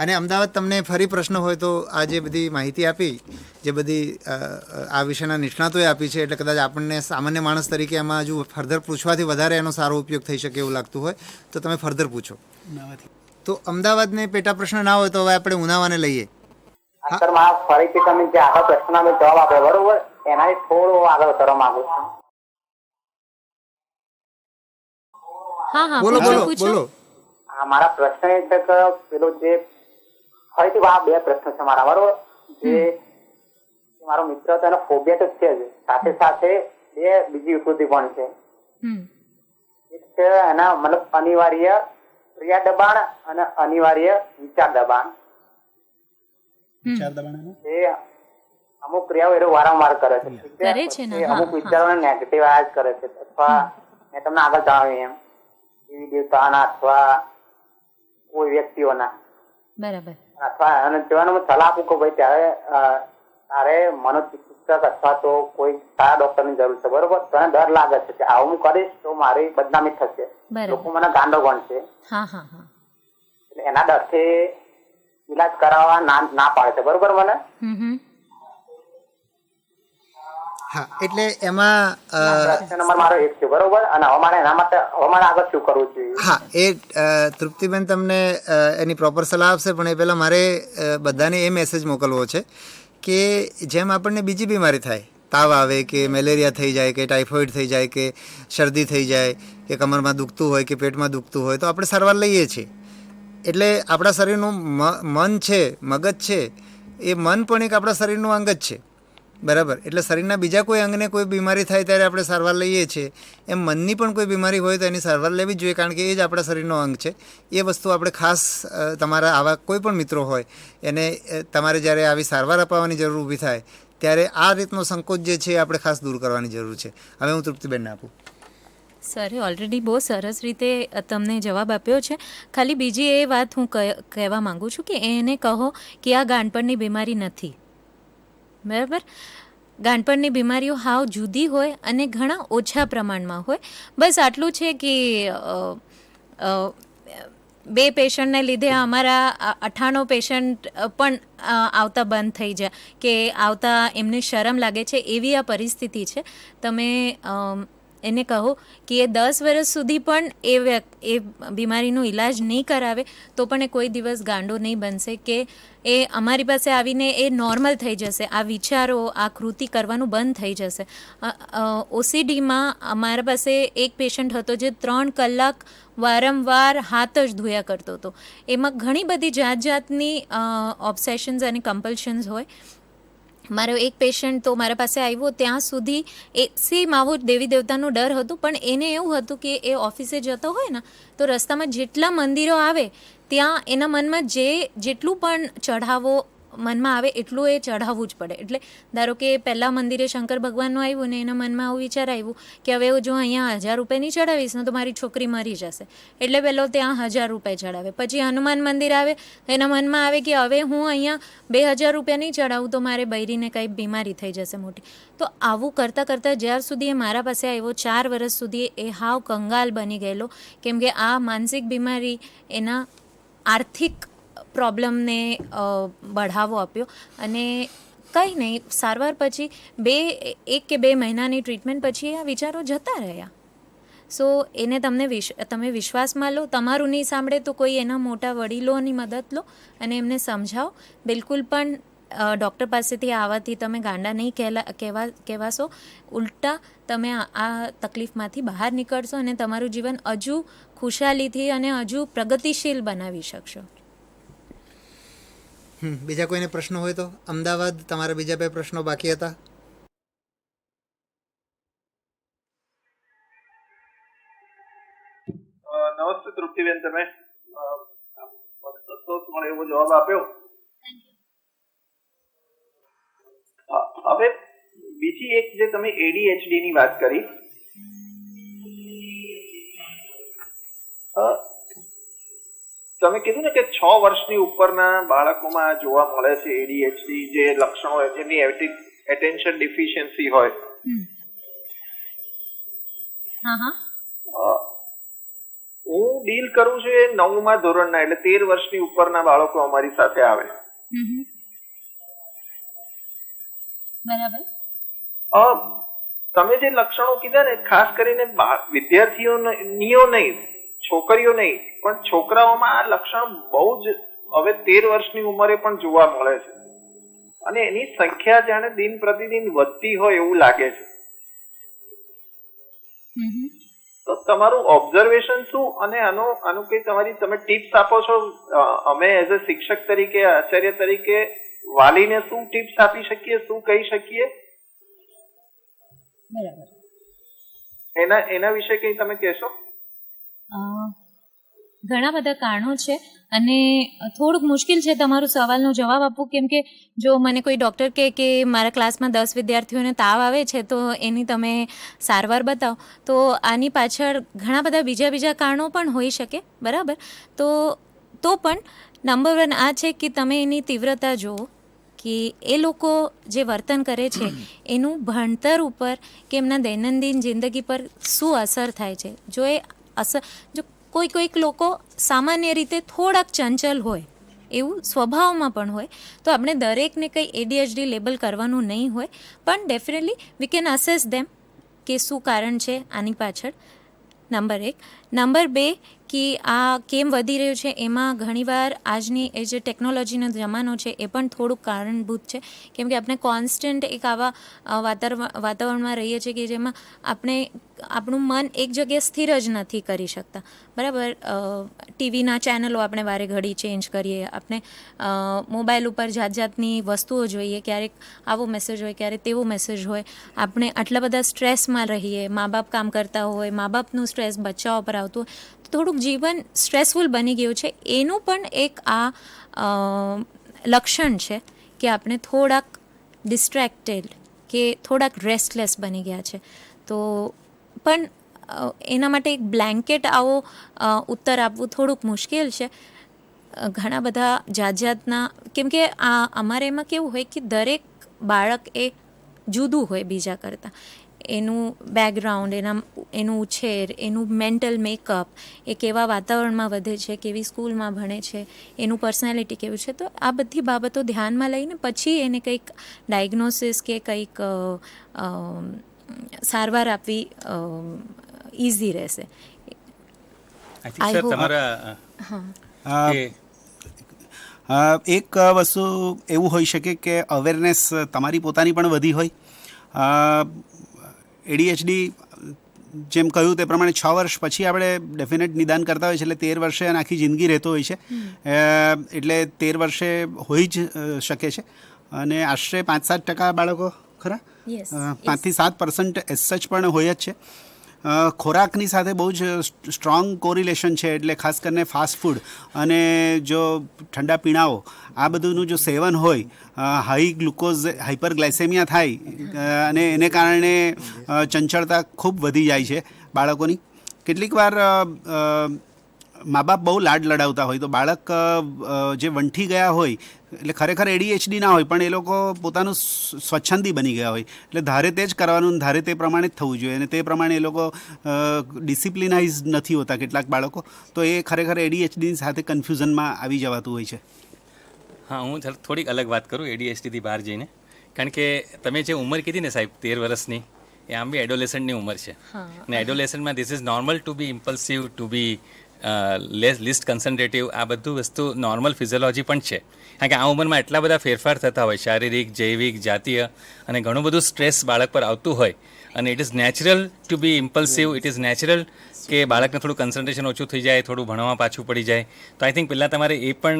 અને અમદાવાદ, તમને ફરી પ્રશ્ન હોય તો આ જે બધી માહિતી આપી, જે બધી આ વિષયના નિષ્ણાતોએ આપી છે, એટલે કદાચ આપણને સામાન્ય માણસ તરીકે એમાં હજુ ફર્ધર પૂછવાથી વધારે એનો સારો ઉપયોગ થઈ શકે એવું લાગતું હોય તો તમે ફર્ધર પૂછો. તો અમદાવાદને પેટા પ્રશ્ન ના હોય તો હવે આપણે ઉનાવાને લઈએ. સર, મારા ફરીથી તમે જે આગળ પ્રશ્નનો જવાબ આપ્યો બરોબર, એનાથી થોડો આગળ કરવા માંગુ છું. બોલો. હા, મારા પ્રશ્ન એ છે કે પેલો જે ફરીથી આ બે પ્રશ્ન છે મારા, બરોબર. જે મારો મિત્ર હતો એનો ફોબિયા તો છે જ, સાથે સાથે બે બીજી વિકૃતિ પણ છે. હમ એક છે એના મતલબ અનિવાર્ય ક્રિયા દબાણ અને અનિવાર્ય વિચાર દબાણ. વિચાર દબાણ એ અમુક ક્રિયાઓ એ વારંવાર કરે છે. ઠીક છે? કરે છે ને, પછી હા, અમુક હા. વિચારોને નેગેટિવ જ કરે છે. અથવા મેં તમને આગળ જણાવ્યું એમ દેવી દેવતાના અથવા કોઈ વ્યક્તિઓના બરાબર. અથવા અને તેવાનો હું સલાહ આપું કે ભાઈ ત્યારે તારે મનોચિકિત્સક અથવા તો કોઈ સારા ડોક્ટરની જરૂર છે. બરોબર? તને ડર લાગે છે કે આવું હું કરીશ તો મારી બદનામી થશે, બરાબર. લોકો મને ગાંડો ગણશે, હા હા હા. એટલે એના ડરથી ઈલાજ કરાવવા ના પાડે છે. બરોબર? મને હમ હા, એટલે એમાં પ્રશ્ન નંબર મારો 1 છે. બરોબર? અને હવે મારે એના માટે હવે મારે આગળ શું કરવું જોઈએ? હા, એ તૃપ્તિબેન તમને એની પ્રોપર સલાહ આપશે, પણ એ પહેલાં મારે બધાને એ મેસેજ મોકલવો છે કે જેમ આપણને બીજી બીમારી થાય, તાવ આવે કે મેલેરિયા થઈ જાય કે ટાઇફોઇડ થઈ જાય કે શરદી થઈ જાય કે કમરમાં દુખતું હોય કે પેટમાં દુખતું હોય તો આપણે સારવાર લઈએ છીએ. એટલે આપણા શરીરનું મન છે, મગજ છે, એ મન પણ એક આપણા શરીરનું અંગ જ છે. બરાબર? એટલે શરીરના બીજા કોઈ અંગને કોઈ બીમારી થાય ત્યારે આપણે સારવાર લઈએ છીએ, એમ મનની પણ કોઈ બીમારી હોય તો એની સારવાર લેવી જ જોઈએ, કારણ કે એ જ આપણા શરીરનો અંગ છે. એ વસ્તુ આપણે ખાસ તમારા આવા કોઈ પણ મિત્રો હોય એને તમારે જ્યારે આવી સારવાર અપાવવાની જરૂર ઊભી થાય ત્યારે આ રીતનો સંકોચ જે છે એ આપણે ખાસ દૂર કરવાની જરૂર છે. હવે હું તૃપ્તિબેનને આપું. સરે ઓલરેડી બહુ સરસ રીતે તમને જવાબ આપ્યો છે. ખાલી બીજી એ વાત હું કહેવા માંગુ છું કે એને કહો કે આ ગાંઠપણની બીમારી નથી. બરાબર? ગાંઠપણની બીમારીઓ હાવ જુદી હોય અને ઘણા ઓછા પ્રમાણમાં હોય. બસ આટલું છે કે 2 પેશન્ટને લીધે અમારા 98 પેશન્ટ પણ આવતા બંધ થઈ જાય કે આવતા એમને શરમ લાગે છે, એવી આ પરિસ્થિતિ છે. તમે એને કહો કે એ 10 વર્ષ સુધી પણ એ બીમારીનો ઈલાજ નહીં કરાવે તો પણ એ કોઈ દિવસ ગાંડો નહીં બનશે કે એ અમારી પાસે આવીને એ નોર્મલ થઈ જશે. આ વિચારો, આ કૃતિ કરવાનું બંધ થઈ જશે. ઓસીડીમાં અમારા પાસે એક પેશન્ટ હતો જે 3 કલાક વારંવાર હાથ જ ધોયા કરતો હતો. એમાં ઘણી બધી જાતની ઓબ્સેશન્સ અને કમ્પલ્શન્સ હોય. મારો એક પેશન્ટ તો મારા પાસે આવ્યો ત્યાં સુધી સેમ આવું દેવી દેવતાનું ડર હતું, પણ એને એવું હતું કે એ ઓફિસે જતો હોય ને તો રસ્તામાં જેટલા મંદિરો આવે ત્યાં એના મનમાં જેટલું પણ ચઢાવો મનમાં આવે એટલું એ ચઢાવવું જ પડે. એટલે ધારો કે પહેલાં મંદિરે શંકર ભગવાનનું આવ્યું ને એના મનમાં આવું વિચાર આવ્યું કે હવે જો અહીંયા 1000 રૂપિયા નહીં ચડાવીશ ને તો મારી છોકરી મરી જશે, એટલે પહેલો ત્યાં 1000 રૂપિયા ચડાવે. પછી હનુમાન મંદિર આવે એના મનમાં આવે કે હવે હું અહીંયા 2000 રૂપિયા નહીં ચડાવું તો મારે બૈરીને કંઈ બીમારી થઈ જશે મોટી. તો આવું કરતાં કરતાં જ્યાર સુધી એ મારા પાસે આવ્યો 4 વર્ષ સુધી એ હાવ કંગાલ બની ગયેલો, કેમ કે આ માનસિક બીમારી એના આર્થિક પ્રોબ્લેમને બઢાવો આપ્યો. અને કંઈ નહીં, સારવાર પછી 1 કે 2 મહિનાની ટ્રીટમેન્ટ પછી આ વિચારો જતા રહ્યા. સો એને તમે વિશ્વાસમાં લો. તમારું નહીં સાંભળે તો કોઈ એના મોટા વડીલોની મદદ લો અને એમને સમજાવો. બિલકુલ પણ ડૉક્ટર પાસેથી આવવાથી તમે ગાંડા નહીં કહેવાશો. ઉલટા તમે આ તકલીફમાંથી બહાર નીકળશો અને તમારું જીવન હજુ ખુશાલીથી અને હજુ પ્રગતિશીલ બનાવી શકશો. બીજા કોઈને પ્રશ્નો હોય તો? અમદાવાદ તમારા બીજા 2 પ્રશ્નો બાકી હતા. નમસ્તે તૃપ્તિબેન, તમે સંતોષ મળે એવો જવાબ આપ્યો. હવે બીજી એક જે તમે ADHD ની વાત કરી, તમે કીધું ને કે 6 વર્ષની ઉપરના બાળકોમાં જોવા મળે છે ADHD જે લક્ષણો જેની એટેન્શન ડિફિશિયન્સી હોય. હું ડીલ કરું છું એ 9મા ધોરણના, એટલે 13 વર્ષની ઉપરના બાળકો અમારી સાથે આવે. બરાબર. તમે જે લક્ષણો કીધા ને ખાસ કરીને વિદ્યાર્થીઓ નહીં, છોકરીઓ નહીં, પણ છોકરાઓમાં આ લક્ષણ બહુ જ હવે 13 વર્ષની ઉંમરે પણ જોવા મળે છે અને એની સંખ્યા જાણે દિન પ્રતિદિન વધતી હોય એવું લાગે છે. તો તમારું ઓબ્ઝર્વેશન શું અને આનું કઈ તમે ટિપ્સ આપો છો? અમે એઝ અ શિક્ષક તરીકે, આચાર્ય તરીકે વાલીને શું ટિપ્સ આપી શકીએ, શું કહી શકીએ? બરાબર. એના વિશે કંઈ તમે કહેશો? ઘણા બધા કારણો છે અને થોડુંક મુશ્કેલ છે તમારો સવાલનો જવાબ આપવું, કેમ કે જો મને કોઈ ડૉક્ટર કહે કે મારા ક્લાસમાં 10 વિદ્યાર્થીઓને તાવ આવે છે તો એની તમે સારવાર બતાવો, તો આની પાછળ ઘણા બધા બીજા કારણો પણ હોઈ શકે, બરાબર. તો પણ નંબર 1 આ છે કે તમે એની તીવ્રતા જુઓ કે એ લોકો જે વર્તન કરે છે એનું ભણતર ઉપર કે એમના દૈનંદિન જિંદગી પર શું અસર થાય છે. જો એ અસર જો કોઈક લોકો સામાન્ય રીતે થોડાક ચંચલ હોય, એવું સ્વભાવમાં પણ હોય, તો આપણે દરેકને કંઈ ADHD લેબલ કરવાનું નહીં હોય, પણ ડેફિનેટલી વી કેન અસેસ ધેમ કે શું કારણ છે આની પાછળ. નંબર 1. નંબર 2 કે આ કેમ વધી રહ્યું છે એમાં ઘણીવાર આજની એ જે ટેકનોલોજીનો જમાનો છે એ પણ થોડુંક કારણભૂત છે, કેમ કે આપણે કોન્સ્ટન્ટ એક આવા વાતાવરણમાં રહીએ છીએ કે જેમાં આપણે આપણું મન એક જગ્યાએ સ્થિર જ નથી કરી શકતા, બરાબર. ટીવીના ચેનલો આપણે વારે ઘડી ચેન્જ કરીએ, આપણે મોબાઈલ ઉપર જાતની વસ્તુઓ જોઈએ, ક્યારેક આવો મેસેજ હોય, ક્યારેક તેવો મેસેજ હોય, આપણે આટલા બધા સ્ટ્રેસમાં રહીએ, મા બાપ કામ કરતા હોય, મા બાપનું સ્ટ્રેસ બચ્ચાઓ પર આવતું હોય, તો થોડુંક જીવન સ્ટ્રેસફુલ બની ગયું છે. એનું પણ એક લક્ષણ છે કે આપણે થોડાક ડિસ્ટ્રેક્ટેડ કે થોડાક રેસ્ટલેસ બની ગયા છે. તો પણ એના માટે એક બ્લેન્કેટ આવો ઉત્તર આપવું થોડુંક મુશ્કેલ છે. ઘણા બધા જાતના, કેમ કે અમારે એમાં કેવું હોય કે દરેક બાળક એ જુદું હોય બીજા કરતાં. એનું બેકગ્રાઉન્ડ, એનું ઉછેર, એનું મેન્ટલ મેકઅપ, એ કેવા વાતાવરણમાં વધે છે, કેવી સ્કૂલમાં ભણે છે, એનું પર્સનાલિટી કેવું છે, તો આ બધી બાબતો ધ્યાનમાં લઈને પછી એને કંઈક ડાયગ્નોસિસ કે કંઈક સારવાર આપવી ઇઝી રહેશે. આઈ થિંક સર તમારા એક વસ્તુ એવું હોઈ શકે કે અવેરનેસ તમારી પોતાની પણ વધી હોય. ADHD જેમ કહ્યું તે પ્રમાણે 6 વર્ષ પછી આપણે ડેફિનેટ નિદાન કરતા હોય છે, એટલે 13 વર્ષે અને આખી જિંદગી રહેતો હોય છે, એટલે 13 વર્ષે હોઈ જ શકે છે. અને આશરે 5-7% બાળકો ખરા, 5-7% એસ સચ પણ હોય જ છે. ખોરાકની સાથે બહુ જ સ્ટ્રોંગ કોરિલેશન છે, એટલે ખાસ કરીને ફાસ્ટ ફૂડ અને જો ઠંડા પીણાઓ આ બધુંનું જો સેવન હોય, હાઈ ગ્લુકોઝ હાઇપરગ્લાયસેમિયા થાય અને એને કારણે ચંચળતા ખૂબ વધી જાય છે બાળકોની. કેટલીક વાર મા બાપ બહુ લાડ લડાવતા હોય તો બાળક જે વંઠી ગયા હોય, એટલે ખરેખર ADHD ના હોય પણ એ લોકો પોતાનું સ્વચ્છંદી બની ગયા હોય, એટલે ધારે તે જ કરવાનું, ધારે તે પ્રમાણે જ થવું જોઈએ, અને તે પ્રમાણે એ લોકો ડિસિપ્લિનાઇઝ નથી હોતા કેટલાક બાળકો, તો એ ખરેખર ADHD સાથે કન્ફ્યુઝનમાં આવી જવાતું હોય છે. હા, હું થોડીક અલગ વાત કરું ADHDથી બહાર જઈને, કારણ કે તમે જે ઉંમર કીધી ને સાહેબ 13 વર્ષની, એ આમ બી એડોલેસન્ટની ઉંમર છે, અને એડોલેસન્ટમાં this is normal to be impulsive, to be least concentrative. આ બધું વસ્તુ નોર્મલ ફિઝિયોલોજી પણ છે, કારણ કે આ ઉંમરમાં એટલા બધા ફેરફાર થતા હોય, શારીરિક, જૈવિક, જાતીય, અને ઘણું બધું સ્ટ્રેસ બાળક પર આવતું હોય, અને it is natural to be impulsive. It is natural કે બાળકને થોડું કન્સન્ટ્રેશન ઓછું થઈ જાય, થોડું ભણવામાં પાછું પડી જાય. તો આઈ થિંક પહેલાં તમારે એ પણ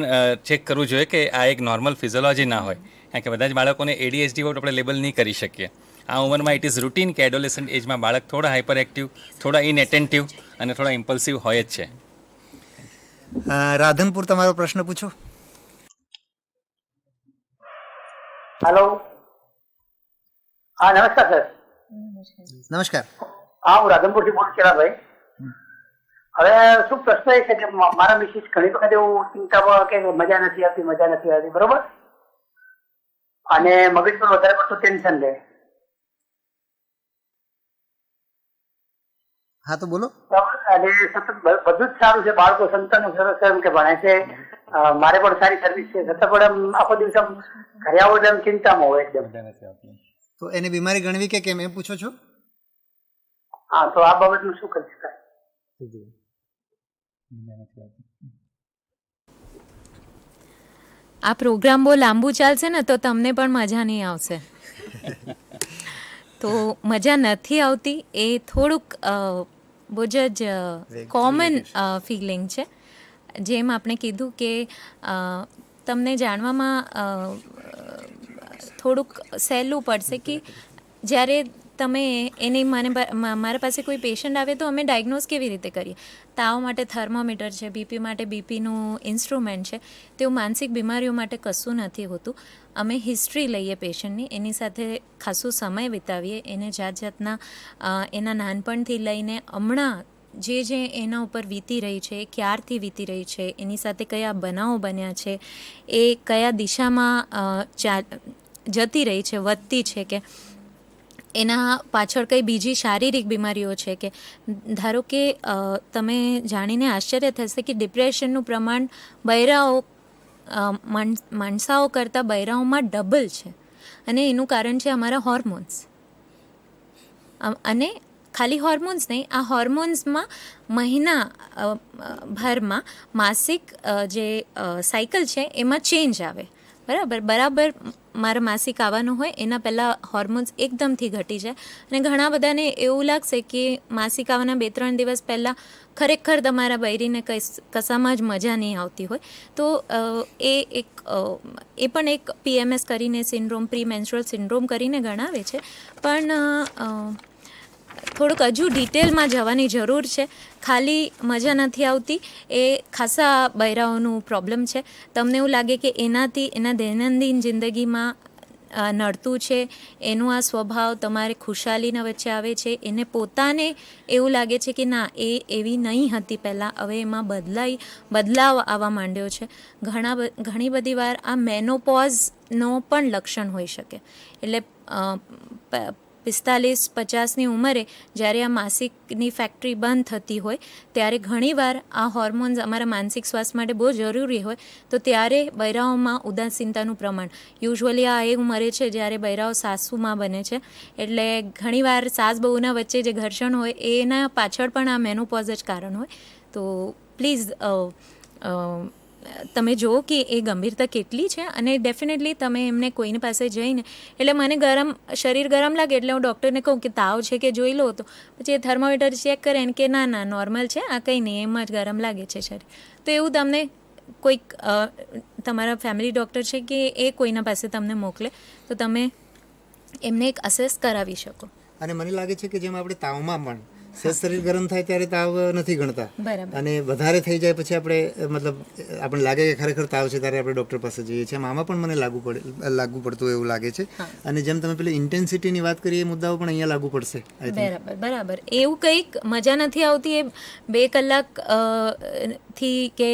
ચેક કરવું જોઈએ કે આ એક નોર્મલ ફિઝિયોલોજી ના હોય, કારણ કે બધા જ બાળકોને ADHD વોટ આપણે લેબલ નહીં કરી શકીએ. આ ઉંમરમાં ઇટ ઇઝ રૂટીન કે એડોલેસન્ટ એજમાં બાળક થોડા હાઇપર એક્ટિવ, થોડા ઇનએટેન્ટિવ અને થોડા ઇમ્પલ્સિવ હોય જ છે. રાધનપુર, તમારો પ્રશ્ન પૂછો. હેલો, હા નમસ્કાર સર. નમસ્કાર. હા, હું રાધનપુરથી બોલું છું ભાઈ. હવે શું પ્રશ્ન એ છે કે મારા મિસિસ ઘણી વખત એવું ચિંતામાં કે મજા નથી આવતી, બરોબર, અને મગજ પર વધારે પડતું ટેન્શન લે. હા, તો બોલો. અને સતત બધું જ સારું છે, બાળકો સંતાનો સરસ એમ કે ભણે છે, મારે પણ સારી સર્વિસ છે, છતાં પણ એમ આખો દિવસ ઘરે આવો એટલે ચિંતામાં હોય એકદમ. તો એની બીમારી ગણવી કે કેમ, એમ પૂછો છો? હા, તો આ બાબતનું શું કરી શકાય? આ પ્રોગ્રામ બહુ લાંબુ ચાલશે ને તો તમને પણ મજા નહીં આવશે. તો મજા નથી આવતી એ થોડુંક બહુ જ કોમન ફિલિંગ છે. જેમ આપણે કીધું કે તમને જાણવામાં થોડુંક સહેલું પડશે કે જ્યારે તમે એની મારા પાસે કોઈ પેશન્ટ આવે તો અમે ડાયગ્નોઝ કેવી રીતે કરીએ? તાવ માટે થર્મોમીટર છે, બીપી માટે બીપીનું ઇન્સ્ટ્રુમેન્ટ છે. તેવું માનસિક બીમારીઓ માટે કશું નથી હોતું. અમે હિસ્ટ્રી લઈએ પેશન્ટની, એની સાથે ખાસો સમય વિતાવીએ, એને જાતના એના નાનપણથી લઈને હમણાં જે એના ઉપર વીતી રહી છે, એ ક્યારથી વીતી રહી છે, એની સાથે કયા બનાવો બન્યા છે, એ કયા દિશામાં જતી રહી છે, વધતી છે, કે એના પાછળ કઈ બીજી શારીરિક બીમારીઓ છે. કે ધારો કે તમે જાણીને આશ્ચર્ય થશે કે ડિપ્રેશનનું પ્રમાણ બૈરાઓ માણસાઓ કરતાં બૈરાઓમાં ડબલ છે. અને એનું કારણ છે અમારા હોર્મોન્સ. અને ખાલી હોર્મોન્સ નહીં, આ હોર્મોન્સમાં મહિના ભરમાં માસિક જે સાયકલ છે એમાં ચેન્જ આવે. બરાબર મારા માસિક આવવાનું હોય એના પહેલાં હોર્મોન્સ એકદમથી ઘટી જાય. અને ઘણા બધાને એવું લાગશે કે માસિક આવવાના 2-3 દિવસ પહેલાં ખરેખર તમારા બૈરીને કશામાં જ મજા નહીં આવતી હોય. તો એ પણ એક PMS કરીને સિન્ડ્રોમ, પ્રી મેન્સ્ટ્રુઅલ સિન્ડ્રોમ કરીને ગણાવે છે. પણ થોડુંક હજુ ડિટેલમાં જવાની જરૂર છે. ખાલી મજા નથી આવતી એ ખાસા બૈરાઓનું પ્રોબ્લેમ છે. તમને એવું લાગે કે એનાથી એના દૈનંદિન જિંદગીમાં નડતું છે, એનો આ સ્વભાવ તમારે ખુશાલીના વચ્ચે આવે છે, એને પોતાને એવું લાગે છે કે ના, એ એવી નહીં હતી પહેલાં, હવે એમાં બદલાવ આવવા માંડ્યો છે. ઘણી બધી વાર આ મેનોપોઝનો પણ લક્ષણ હોઈ શકે. એટલે 45-50ની ઉંમરે જ્યારે આ માસિકની ફેક્ટરી બંધ થતી હોય ત્યારે ઘણીવાર આ હોર્મોન્સ અમારા માનસિક સ્વાસ્થ્ય માટે બહુ જરૂરી હોય. તો ત્યારે બૈરાઓમાં ઉદાસીનતાનું પ્રમાણ, યુઝ્યુઅલી આ એ ઉંમરે છે જ્યારે બૈરાઓ સાસુમાં બને છે. એટલે ઘણીવાર સાસ બહુના વચ્ચે જે ઘર્ષણ હોય એના પાછળ પણ આ મેનોપોઝ જ કારણ હોય. તો પ્લીઝ તમે જુઓ કે એ ગંભીરતા કેટલી છે. અને ડેફિનેટલી તમે એમને કોઈની પાસે જઈને, એટલે મને શરીર ગરમ લાગે એટલે હું ડૉક્ટરને કહું કે તાવ છે કે જોઈ લો. તો પછી એ થર્મોમીટર ચેક કરે ને કે ના નોર્મલ છે, આ કંઈ નહીં, એમ જ ગરમ લાગે છે શરીર. તો એવું તમને કોઈક તમારા ફેમિલી ડૉક્ટર છે કે એ કોઈના પાસે તમને મોકલે તો તમે એમને એક અસેસ કરાવી શકો. અને મને લાગે છે કે જેમ આપણે તાવમાં પણ શરીર ગરમ થાય ત્યારે તાવ નથી ગણતા, અને વધારે થઈ જાય પછી આપણે મતલબ આપણને લાગે કે ખરેખર તાવ છે ત્યારે આપણે ડૉક્ટર પાસે જઈએ છીએ. આમાં પણ મને લાગુ પડતું એવું લાગે છે. અને જેમ તમે પેલી ઇન્ટેન્સિટીની વાત કરી એ મુદ્દાઓ પણ અહીંયા લાગુ પડશે. બરાબર. એવું કંઈક મજા નથી આવતી એ 2 કલાક થી કે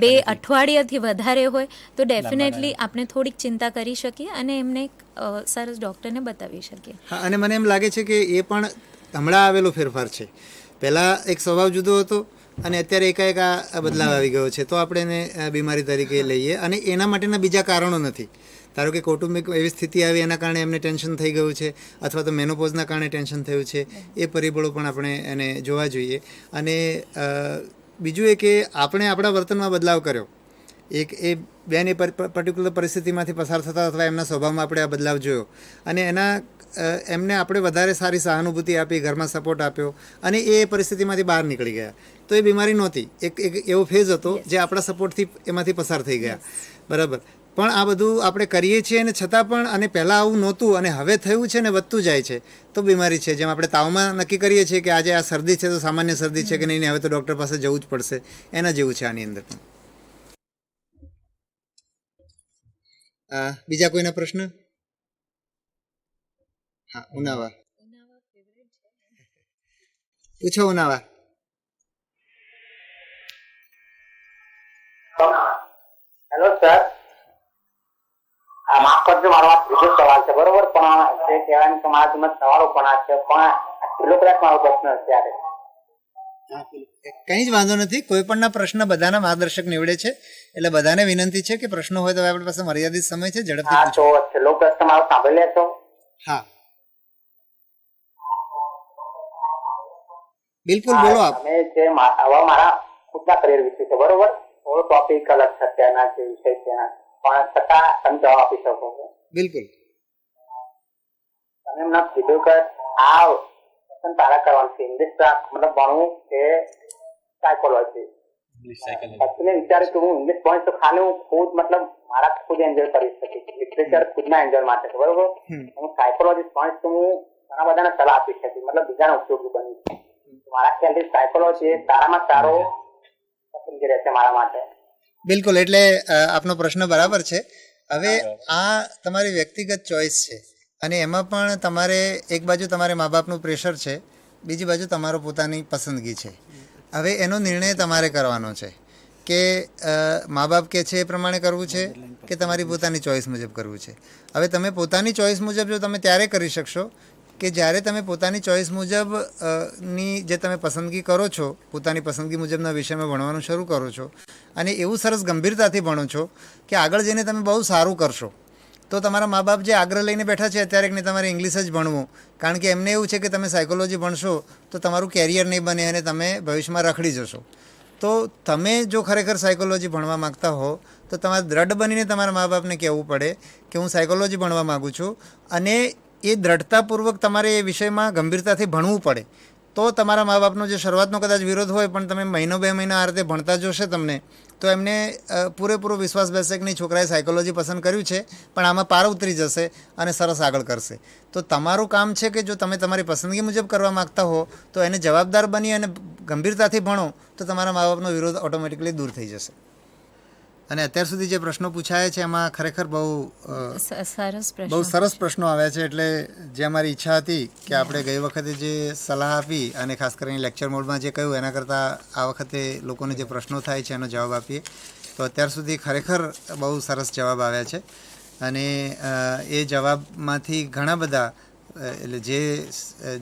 2 અઠવાડિયાથી વધારે હોય તો ડેફિનેટલી આપણે થોડીક ચિંતા કરી શકીએ અને એમને સરસ ડૉક્ટરને બતાવી શકીએ. હા, અને મને એમ લાગે છે કે એ પણ હમણાં આવેલો ફેરફાર છે. પહેલાં એક સ્વભાવ જુદો હતો અને અત્યારે એકાએક આ બદલાવ આવી ગયો છે. તો આપણે એને બીમારી તરીકે લઈએ અને એના માટેના બીજા કારણો નથી. ધારો કે કૌટુંબિક એવી સ્થિતિ આવી એના કારણે એમને ટેન્શન થઈ ગયું છે, અથવા તો મેનોપોઝના કારણે ટેન્શન થયું છે. એ પરિબળો પણ આપણે એને જોવા જોઈએ. અને બીજું એ કે આપણે આપણા વર્તનમાં બદલાવ કર્યો. એ બેન એ પર્ટિક્યુલર પરિસ્થિતિમાંથી પસાર થતા અથવા એમના સ્વભાવમાં આપણે આ બદલાવ જોયો અને એમને આપણે વધારે સારી સહાનુભૂતિ આપી, ઘરમાં સપોર્ટ આપ્યો અને એ પરિસ્થિતિમાંથી બહાર નીકળી ગયા. તો એ બીમારી નહોતી, એક એવો ફેઝ હતો જે આપણા સપોર્ટથી એમાંથી પસાર થઈ ગયા. બરાબર. પણ આ બધું આપણે કરીએ છીએ અને છતાં પણ, અને પહેલાં આવું નહોતું અને હવે થયું છે ને વધતું જાય છે તો બીમારી છે. જેમ આપણે તાવમાં નક્કી કરીએ છીએ કે આજે આ શરદી છે તો સામાન્ય શરદી છે કે નહીં, હવે તો ડૉક્ટર પાસે જવું જ પડશે, એના જેવું છે આની અંદર પણ. બીજા કોઈના પ્રશ્ન? હા, ઉનાવા પૂછો. ઉનાવા. હેલો સર, માફ કરજો, મારો આ બીજો સવાલ છે, બરોબર? પણ તે કહેવાય કે મારા તમે સવાલો પણ આ છે, પણ છેલ્લો કદાચ મારો પ્રશ્ન અત્યારે. કંઈ જ વાંધો નથી. કોઈ પણના પ્રશ્ન બધાના માર્ગદર્શક નીવડે છે, એટલે બધાને વિનંતી છે કે પ્રશ્નો હોય તો આપણી પાસે મર્યાદિત સમય છે, ઝડપથી પૂછો. તો છેલ્લો પ્રશ્ન મારો સાંભળી લેશો? હા, બિલકુલ, બોલો આપ. તમે જે હવે મારા ખુદના કરિયર વિશે છે, બરોબર? થોડો ટોપિક અલગ છે અત્યારના જે વિષય છે એના, પણ છતાં તમે જવાબ આપી શકો છો? બિલકુલ. તમે એમને કીધું કે આ પસંદ તારા કરવાનું છે, ઇંગ્લિશ મતલબ ભણવું કે સાયકોલોજી, પછી મેં વિચાર્યું કે હું ઇંગ્લિશ ભણીશ તો ખાલી હું ખુદ મતલબ મારા ખુદ એન્જોય કરી શકીશ, લિટરેચર ખુદના એન્જોય માટે છે, બરોબર. હું સાયકોલોજીસ્ટ ભણીશ તો હું ઘણા બધાને સલાહ આપી શકીશ, મતલબ બીજાને ઉપયોગી બનીશ. મારા ખ્યાલથી સાયકોલોજી સારામાં સારો પસંદગી રહેશે મારા માટે. બિલકુલ, એટલે આપનો પ્રશ્ન બરાબર છે. હવે આ તમારી વ્યક્તિગત ચોઈસ છે અને એમાં પણ તમારે એક બાજુ તમારે મા બાપનું પ્રેશર છે, બીજી બાજુ તમારો પોતાની પસંદગી છે. હવે એનો નિર્ણય તમારે કરવાનો છે કે મા બાપ કે છે એ પ્રમાણે કરવું છે કે તમારી પોતાની ચોઈસ મુજબ કરવું છે. હવે તમે પોતાની ચોઈસ મુજબ જો તમે ત્યારે કરી શકશો કે જ્યારે તમે પોતાની ચોઈસ મુજબ ની જે તમે પસંદગી કરો છો, પોતાની પસંદગી મુજબના વિષયમાં ભણવાનું શરૂ કરો છો અને એવું સરસ ગંભીરતાથી ભણો છો કે આગળ જઈને તમે બહુ સારું કરશો. તો તમારા મા બાપ જે આગ્રહ લઈને બેઠા છે અત્યારે કે તમારે ઇંગ્લિશ જ ભણવું, કારણ કે એમને એવું છે કે તમે સાયકોલોજી ભણશો તો તમારું કેરિયર નહીં બને અને તમે ભવિષ્યમાં રખડી જશો. તો તમે જો ખરેખર સાયકોલોજી ભણવા માગતા હો તો તમારે દ્રઢ બનીને તમારા મા બાપને કહેવું પડે કે હું સાયકોલોજી ભણવા માગું છું, અને એ દ્રઢતાપૂર્વક તમારે એ વિષયમાં ગંભીરતાથી ભણવું પડે. તો તમારા મા બાપનો જે શરૂઆતનો કદાચ વિરોધ હોય પણ તમે મહિનો 2 મહિના આ રીતે ભણતા જોશે તમને, તો એમને પૂરેપૂરો વિશ્વાસ બેસે કે નહીં, છોકરાએ સાયકોલોજી પસંદ કર્યું છે પણ આમાં પાર ઉતરી જશે અને સરસ આગળ કરશે. તો તમારું કામ છે કે જો તમે તમારી પસંદગી મુજબ કરવા માગતા હો તો એને જવાબદાર બની અને ગંભીરતાથી ભણો તો તમારા મા બાપનો વિરોધ ઓટોમેટિકલી દૂર થઈ જશે. અને અત્યાર સુધી જે પ્રશ્નો પૂછાયા છે એમાં ખરેખર બહુ સરસ પ્રશ્નો આવ્યા છે. એટલે જે અમારી ઈચ્છા હતી કે આપણે ગઈ વખતે જે સલાહ આપી અને ખાસ કરીને લેક્ચર મોડમાં જે કહ્યું એના કરતાં આ વખતે લોકોને જે પ્રશ્નો થાય છે એનો જવાબ આપીએ, તો અત્યાર સુધી ખરેખર બહુ સરસ જવાબ આવ્યા છે. અને એ જવાબમાંથી ઘણા બધા એટલે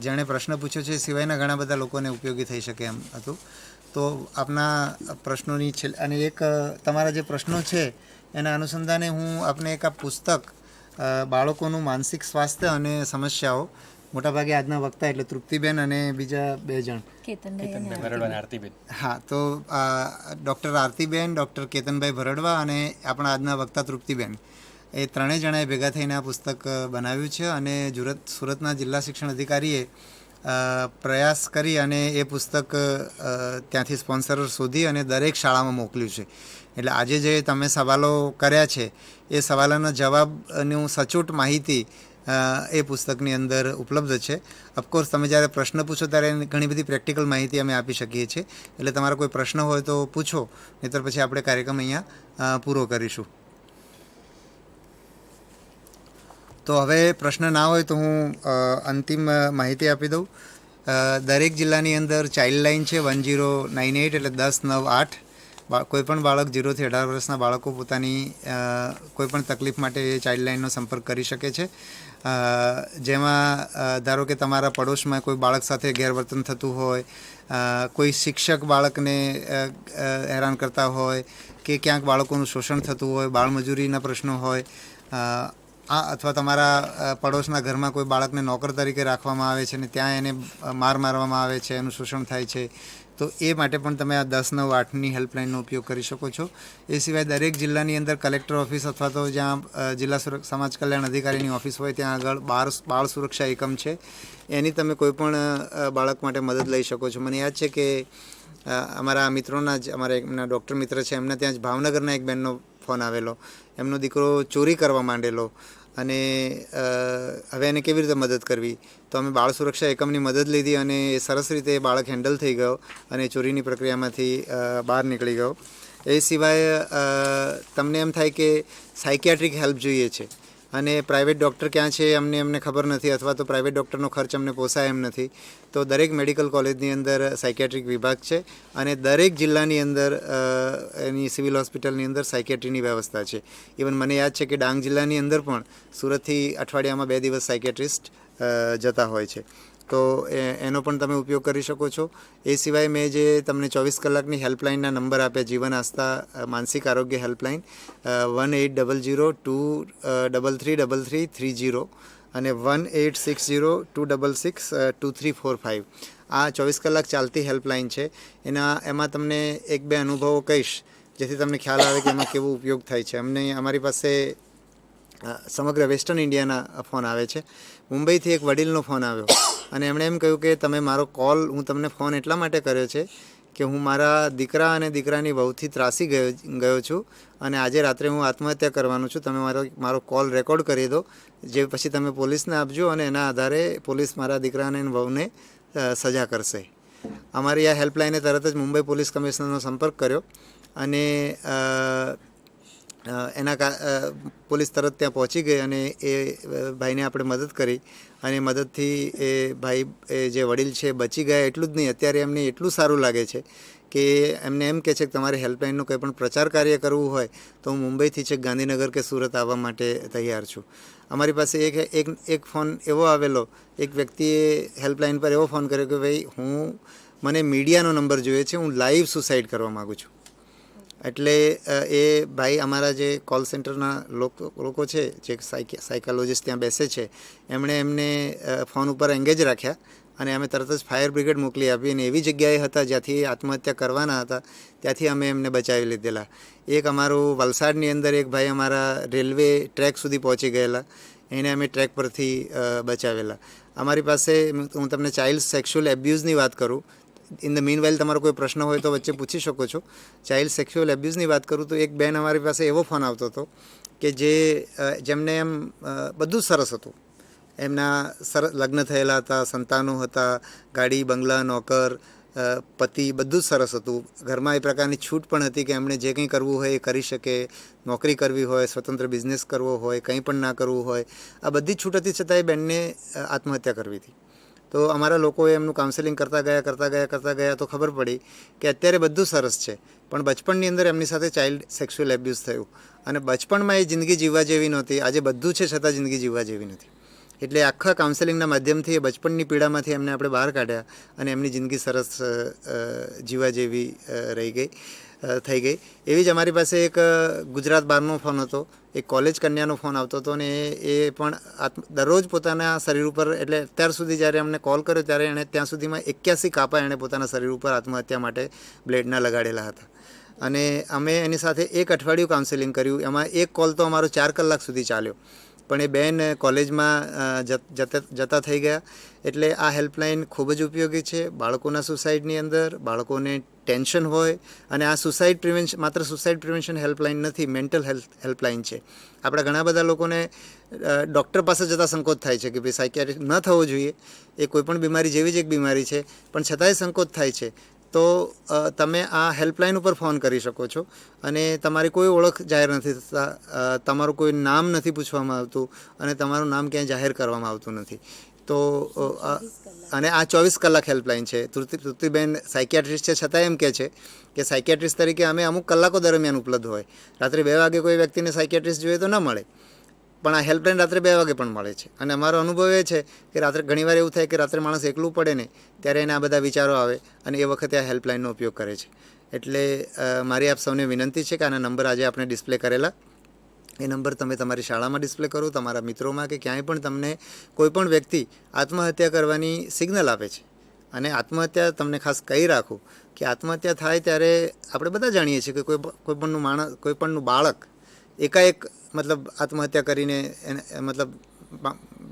જેણે પ્રશ્ન પૂછ્યો છે એ સિવાયના ઘણા બધા લોકોને ઉપયોગી થઈ શકે એમ હતું. તો આપના પ્રશ્નોની અને એક તમારા જે પ્રશ્નો છે એના અનુસંધાને હું આપને એક આ પુસ્તક બાળકોનું માનસિક સ્વાસ્થ્ય અને સમસ્યાઓ, મોટાભાગે આજના વક્તા એટલે તૃપ્તિબેન અને બીજા 2 જણ હા, તો ડૉક્ટર આરતીબેન, ડૉક્ટર કેતનભાઈ ભરડવા અને આપણા આજના વક્તા તૃપ્તિબેન, એ ત્રણેય જણાએ ભેગા થઈને આ પુસ્તક બનાવ્યું છે. અને સુરતના જિલ્લા શિક્ષણ અધિકારીએ પ્રયાસ કરી અને એ પુસ્તક ત્યાંથી સ્પોન્સર શોધી અને દરેક શાળામાં મોકલ્યું છે. એટલે આજે જે તમે સવાલો કર્યા છે એ સવાલોના જવાબની સચોટ માહિતી એ પુસ્તકની અંદર ઉપલબ્ધ છે. ઓફકોર્સ તમે જ્યારે પ્રશ્ન પૂછો ત્યારે ઘણી બધી પ્રેક્ટિકલ માહિતી અમે આપી શકીએ છીએ. એટલે તમારો કોઈ પ્રશ્ન હોય તો પૂછો, નહીંતર પછી આપણે કાર્યક્રમ અહીંયા પૂરો કરીશું. તો હવે પ્રશ્ન ના હોય તો હું અંતિમ માહિતી આપી દઉં. દરેક જિલ્લાની અંદર ચાઇલ્ડ લાઇન છે 1098 એટલે 1098. કોઈપણ બાળક 0 થી 18 વર્ષના બાળકો પોતાની કોઈપણ તકલીફ માટે એ ચાઇલ્ડ લાઇનનો સંપર્ક કરી શકે છે. જેમાં ધારો કે તમારા પડોશમાં કોઈ બાળક સાથે ગેરવર્તન થતું હોય, કોઈ શિક્ષક બાળકને હેરાન કરતા હોય કે ક્યાંક બાળકોનું શોષણ થતું હોય, બાળમજૂરીના પ્રશ્નો હોય, અથવા તમારા પડોશના ઘરમાં કોઈ બાળકને નોકર તરીકે રાખવામાં આવે છે અને ત્યાં એને મારવામાં આવે છે, એનું શોષણ થાય છે, તો એ માટે પણ તમે આ 1098ની હેલ્પલાઇનનો ઉપયોગ કરી શકો છો. એ સિવાય દરેક જિલ્લાની અંદર કલેક્ટર ઓફિસ અથવા તો જ્યાં જિલ્લા સમાજ કલ્યાણ અધિકારીની ઓફિસ હોય ત્યાં આગળ બાળ સુરક્ષા એકમ છે, એની તમે કોઈપણ બાળક માટે મદદ લઈ શકો છો. મને યાદ છે કે અમારા મિત્રોના જ અમારા એમના ડૉક્ટર મિત્ર છે, એમના ત્યાં જ ભાવનગરના એક બહેનનો ફોન આવેલો. એમનો દીકરો ચોરી કરવા માંડેલો અને હવે એને કેવી રીતે મદદ કરવી, તો અમે બાળ સુરક્ષા એકમની મદદ લીધી અને એ સરસ રીતે એ બાળક હેન્ડલ થઈ ગયો અને ચોરીની પ્રક્રિયામાંથી બહાર નીકળી ગયો. એ સિવાય તમને એમ થાય કે સાયકિયાટ્રિક હેલ્પ જોઈએ છે અને પ્રાઇવેટ ડૉક્ટર ક્યાં છે એમને ખબર નથી, અથવા તો પ્રાઇવેટ ડૉક્ટરનો ખર્ચ અમને પોસાય એમ નથી, તો દરેક મેડિકલ કોલેજની અંદર સાયકિયાટ્રિક વિભાગ છે અને દરેક જિલ્લાની અંદર એની સિવિલ હોસ્પિટલની અંદર સાયકિયાટ્રીની વ્યવસ્થા છે. ઇવન મને યાદ છે કે ડાંગ જિલ્લાની અંદર પણ સુરતથી અઠવાડિયામાં 2 દિવસ સાયકિયાટ્રિસ્ટ જતા હોય છે, તો એનો પણ તમે ઉપયોગ કરી શકો છો. એ સિવાય મેં જે તમને 24 કલાકની હેલ્પલાઇનના નંબર આપ્યા, જીવન આસ્થા માનસિક આરોગ્ય હેલ્પલાઇન 1800-233-3330 અને 1860-266-2345, આ 24 કલાક ચાલતી હેલ્પલાઇન છે. એમાં તમને 1-2 અનુભવો કહીશ જેથી તમને ખ્યાલ આવે કે એમાં કેવો ઉપયોગ થાય છે. અમારી પાસે સમગ્ર વેસ્ટર્ન ઇન્ડિયાના ફોન આવે છે. મુંબઈથી એક વડીલનો ફોન આવ્યો અને એમણે એમ કહ્યું કે તમે મારો કોલ, હું તમને ફોન એટલા માટે કર્યો છે કે હું મારા દીકરા અને દીકરાની વહુથી ત્રાસી ગયો છું અને આજે રાત્રે હું આત્મહત્યા કરવાનો છું. તમે મારો કોલ રેકોર્ડ કરી દો, જે પછી તમે પોલીસને આપજો અને એના આધારે પોલીસ મારા દીકરા અને વહુને સજા કરશે. અમારી આ હેલ્પલાઇને તરત જ મુંબઈ પોલીસ કમિશનરનો સંપર્ક કર્યો અને પોલીસ તરત ત્યાં પહોંચી ગઈ અને એ ભાઈને આપણે મદદ કરી અને મદદથી એ ભાઈ જે વડીલ છે બચી ગયા. એટલું જ નહીં, અત્યારે એમને એટલું સારું લાગે છે કે એમને એમ કહે છે કે તમારે હેલ્પલાઇનનું કંઈ પણ પ્રચાર કાર્ય કરવું હોય તો હું મુંબઈથી છે ગાંધીનગર કે સુરત આવવા માટે તૈયાર છું. અમારી પાસે એક ફોન એવો આવેલો, એક વ્યક્તિએ હેલ્પલાઇન પર એવો ફોન કર્યો કે ભાઈ મને મીડિયાનો નંબર જોઈએ છે, હું લાઈવ સુસાઇડ કરવા માગું છું. એટલે એ ભાઈ અમારા જે કોલ સેન્ટરના લોકો છે, જે સાયકોલોજીસ્ટ ત્યાં બેસે છે, એમને ફોન ઉપર એંગેજ રાખ્યા અને અમે તરત જ ફાયર બ્રિગેડ મોકલી આપી અને એવી જગ્યાએ હતા જ્યાંથી આત્મહત્યા કરવાના હતા ત્યાંથી અમે એમને બચાવી લીધેલા. એક અમારું વલસાડની અંદર એક ભાઈ અમારા રેલવે ટ્રેક સુધી પહોંચી ગયેલા, એને અમે ટ્રેક પરથી બચાવેલા. અમારી પાસે, હું તમને ચાઇલ્ડ સેક્સ્યુઅલ એબ્યુઝની વાત કરું, ઇન ધ મીન વાઇલ તમારો કોઈ પ્રશ્ન હોય તો વચ્ચે પૂછી શકો છો. ચાઇલ્ડ સેક્સ્યુઅલ એબ્યુઝની વાત કરું તો એક બેન અમારી પાસે એવો ફોન આવતો હતો કે જેમને એમ બધું જ સરસ હતું. એમના લગ્ન થયેલા હતા, સંતાનો હતા, ગાડી બંગલા, નોકર, પતિ, બધું જ સરસ હતું. ઘરમાં એ પ્રકારની છૂટ પણ હતી કે એમણે જે કંઈ કરવું હોય એ કરી શકે, નોકરી કરવી હોય, સ્વતંત્ર બિઝનેસ કરવો હોય, કંઈ પણ ના કરવું હોય, આ બધી છૂટ હતી, છતાંય બેનને આત્મહત્યા કરવી હતી. તો અમારા લોકોએ એમનું કાઉન્સેલિંગ કરતા ગયા તો ખબર પડી કે અત્યારે બધું સરસ છે, પણ બચપણની અંદર એમની સાથે ચાઇલ્ડ સેક્સ્યુઅલ એબ્યુઝ થયું અને બચપણમાં એ જિંદગી જીવવા જેવી નહોતી. આજે બધું છે છતાં જિંદગી જીવવા જેવી નથી. એટલે આખા કાઉન્સેલિંગના માધ્યમથી એ બચપણની પીડામાંથી એમને આપણે બહાર કાઢ્યા અને એમની જિંદગી સરસ જીવવા જેવી થઈ ગઈ. એવી જ અમારી પાસે એક ગુજરાત બહારનો ફોન હતો, એક કોલેજ કન્યાનો ફોન આવતો હતો અને એ પણ દરરોજ પોતાના શરીર ઉપર, એટલે અત્યાર સુધી જ્યારે અમને કોલ કર્યો ત્યારે એણે ત્યાં સુધીમાં 81 કાપા એણે પોતાના શરીર ઉપર આત્મહત્યા માટે બ્લેડના લગાડેલા હતા. અને અમે એની સાથે એક અઠવાડિયું કાઉન્સેલિંગ કર્યું. એમાં એક કોલ તો અમારો 4 કલાક સુધી ચાલ્યો, પણ એ બેન કોલેજમાં જતા થઈ ગયા. એટલે આ હેલ્પલાઇન ખૂબ જ ઉપયોગી છે બાળકોના સુસાઇડની અંદર. બાળકોને ટેન્શન હોય, અને આ માત્ર સુસાઇડ પ્રિવેન્શન હેલ્પલાઇન નથી, મેન્ટલ હેલ્થ હેલ્પલાઇન છે. આપણા ઘણા બધા લોકોને ડૉક્ટર પાસે જતાં સંકોચ થાય છે કે ભાઈ સાયકિયાટ્રિસ્ટ ન થવો જોઈએ, એ કોઈપણ બીમારી જેવી જ એક બીમારી છે, પણ છતાંય સંકોચ થાય છે. તો તમે આ હેલ્પલાઇન ઉપર ફોન કરી શકો છો અને તમારી કોઈ ઓળખ જાહેર નથી થતા, તમારું કોઈ નામ નથી પૂછવામાં આવતું અને તમારું નામ ક્યાંય જાહેર કરવામાં આવતું નથી. તો અને આ 24 કલાક હેલ્પલાઇન છે. તૃપ્તિબેન સાયકિયાટ્રિસ્ટ છે, છતાં એમ કહે છે કે સાયકિયાટ્રિસ્ટ તરીકે અમે અમુક કલાકો દરમિયાન ઉપલબ્ધ હોય. રાત્રે 2 વાગે કોઈ વ્યક્તિને સાયકિયાટ્રિસ્ટ જોઈએ તો ન મળે, પણ આ હેલ્પલાઇન રાત્રે 2 વાગે પણ મળે છે. અને અમારો અનુભવ એ છે કે રાત્રે ઘણીવાર એવું થાય કે રાત્રે માણસ એકલું પડે ને ત્યારે એને આ બધા વિચારો આવે અને એ વખતે આ હેલ્પલાઇનનો ઉપયોગ કરે છે. એટલે મારી આપ સૌને વિનંતી છે કે આના નંબર આજે આપણે ડિસ્પ્લે કરેલા, એ નંબર તમે તમારી શાળામાં ડિસ્પ્લે કરો, તમારા મિત્રોમાં, કે ક્યાંય પણ તમને કોઈ પણ વ્યક્તિ આત્મહત્યા કરવાની સિગ્નલ આપે છે. અને આત્મહત્યા તમને ખાસ કહી રાખું કે આત્મહત્યા થાય ત્યારે આપણે બધા જાણીએ છીએ કે કોઈપણનું બાળક એકાએક આત્મહત્યા કરીને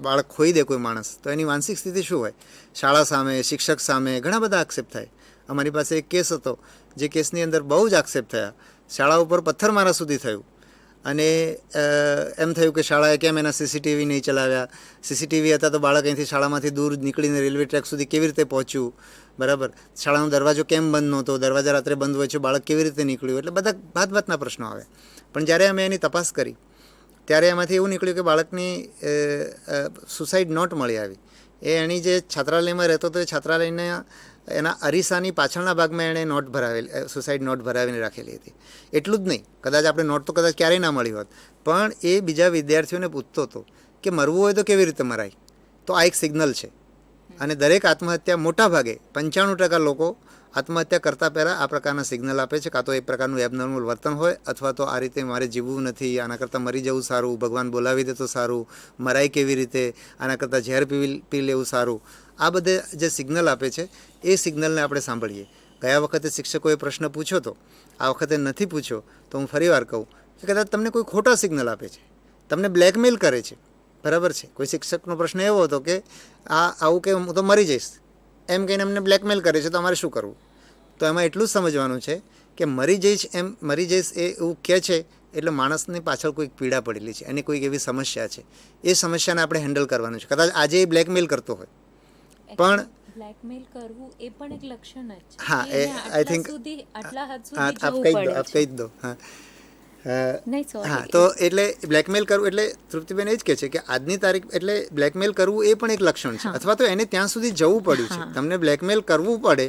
બાળક ખોઈ દે કોઈ માણસ, તો એની માનસિક સ્થિતિ શું હોય? શાળા સામે, શિક્ષક સામે ઘણા બધા આક્ષેપ થાય. અમારી પાસે એક કેસ હતો, જે કેસની અંદર બહુ જ આક્ષેપ થયા. શાળા ઉપર પથ્થરમારા સુધી થયું અને એમ થયું કે શાળાએ કેમ એના સીસીટીવી નહીં ચલાવ્યા. સીસીટીવી હતા તો બાળક અહીંથી શાળામાંથી દૂર નીકળીને રેલવે ટ્રેક સુધી કેવી રીતે પહોંચ્યું, બરાબર? શાળાનો દરવાજો કેમ બંધ નહોતો, દરવાજા રાત્રે બંધ હોય છે, બાળક કેવી રીતે નીકળ્યું? એટલે બધા ભાતના પ્રશ્નો આવે. પણ જ્યારે અમે એની તપાસ કરી ત્યારે એમાંથી એવું નીકળ્યું કે બાળકની સુસાઇડ નોટ મળી આવી. એની જે છાત્રાલયમાં રહેતો હતો એ છાત્રાલયના એના અરીસાની પાછળના ભાગમાં એણે સુસાઇડ નોટ ભરાવીને રાખેલી હતી. એટલું જ નહીં, કદાચ આપણે નોટ તો કદાચ ક્યારેય ના મળી હોત, પણ એ બીજા વિદ્યાર્થીઓને પૂછતો હતો કે મરવું હોય તો કેવી રીતે મરાય. તો આ એક સિગ્નલ છે. અને દરેક આત્મહત્યા, મોટા ભાગે 95% લોકો આત્મહત્યા કરતાં પહેલાં આ પ્રકારના સિગ્નલ આપે છે. કાં તો એ પ્રકારનું એબનોર્મલ વર્તન હોય, અથવા તો આ રીતે મારે જીવવું નથી, આના કરતાં મરી જવું સારું, ભગવાન બોલાવી દે તો સારું, મરાય કેવી રીતે, આના કરતાં ઝેર પી લેવું સારું. આ બધે જે સિગ્નલ આપે છે એ સિગ્નલને આપણે સાંભળીએ. ગયા વખતે શિક્ષકોએ પ્રશ્ન પૂછ્યો તો, આ વખતે નથી પૂછ્યો, તો હું ફરીવાર કહું કે કદાચ તમને કોઈ ખોટા સિગ્નલ આપે છે, તમને બ્લેકમેલ કરે છે, બરાબર છે? કોઈ શિક્ષકનો પ્રશ્ન એવો હતો કે આવું કે હું તો મરી જઈશ, એમ કહીને અમને બ્લેકમેલ કરે છે, તો અમારે શું કરવું? તો એમાં એટલું જ સમજવાનું છે કે મરી જઈશ એ એવું કહે છે એટલે માણસની પાછળ કોઈક પીડા પડેલી છે, એની કોઈક એવી સમસ્યા છે, એ સમસ્યાને આપણે હેન્ડલ કરવાનું છે. કદાચ આજે એ બ્લેકમેલ કરતો હોય પણ બ્લેકમેલ કરવું એ પણ એક લક્ષણ જ છે. હા, કે એ એને આઈ થિંક આટલા હદ હા સુધી આપ જવું કહી દો, પડે આપ છે. કહી દો. હા નહીં, sorry. હા, તો એટલે બ્લેકમેલ કરવું એટલે તૃપ્તિબેન એ જ કહે છે કે આજની તારીખ એટલે બ્લેકમેલ કરવું એ પણ એક લક્ષણ છે, અથવા તો એને ત્યાં સુધી જવું પડ્યું છે. તમને બ્લેકમેલ કરવું પડે.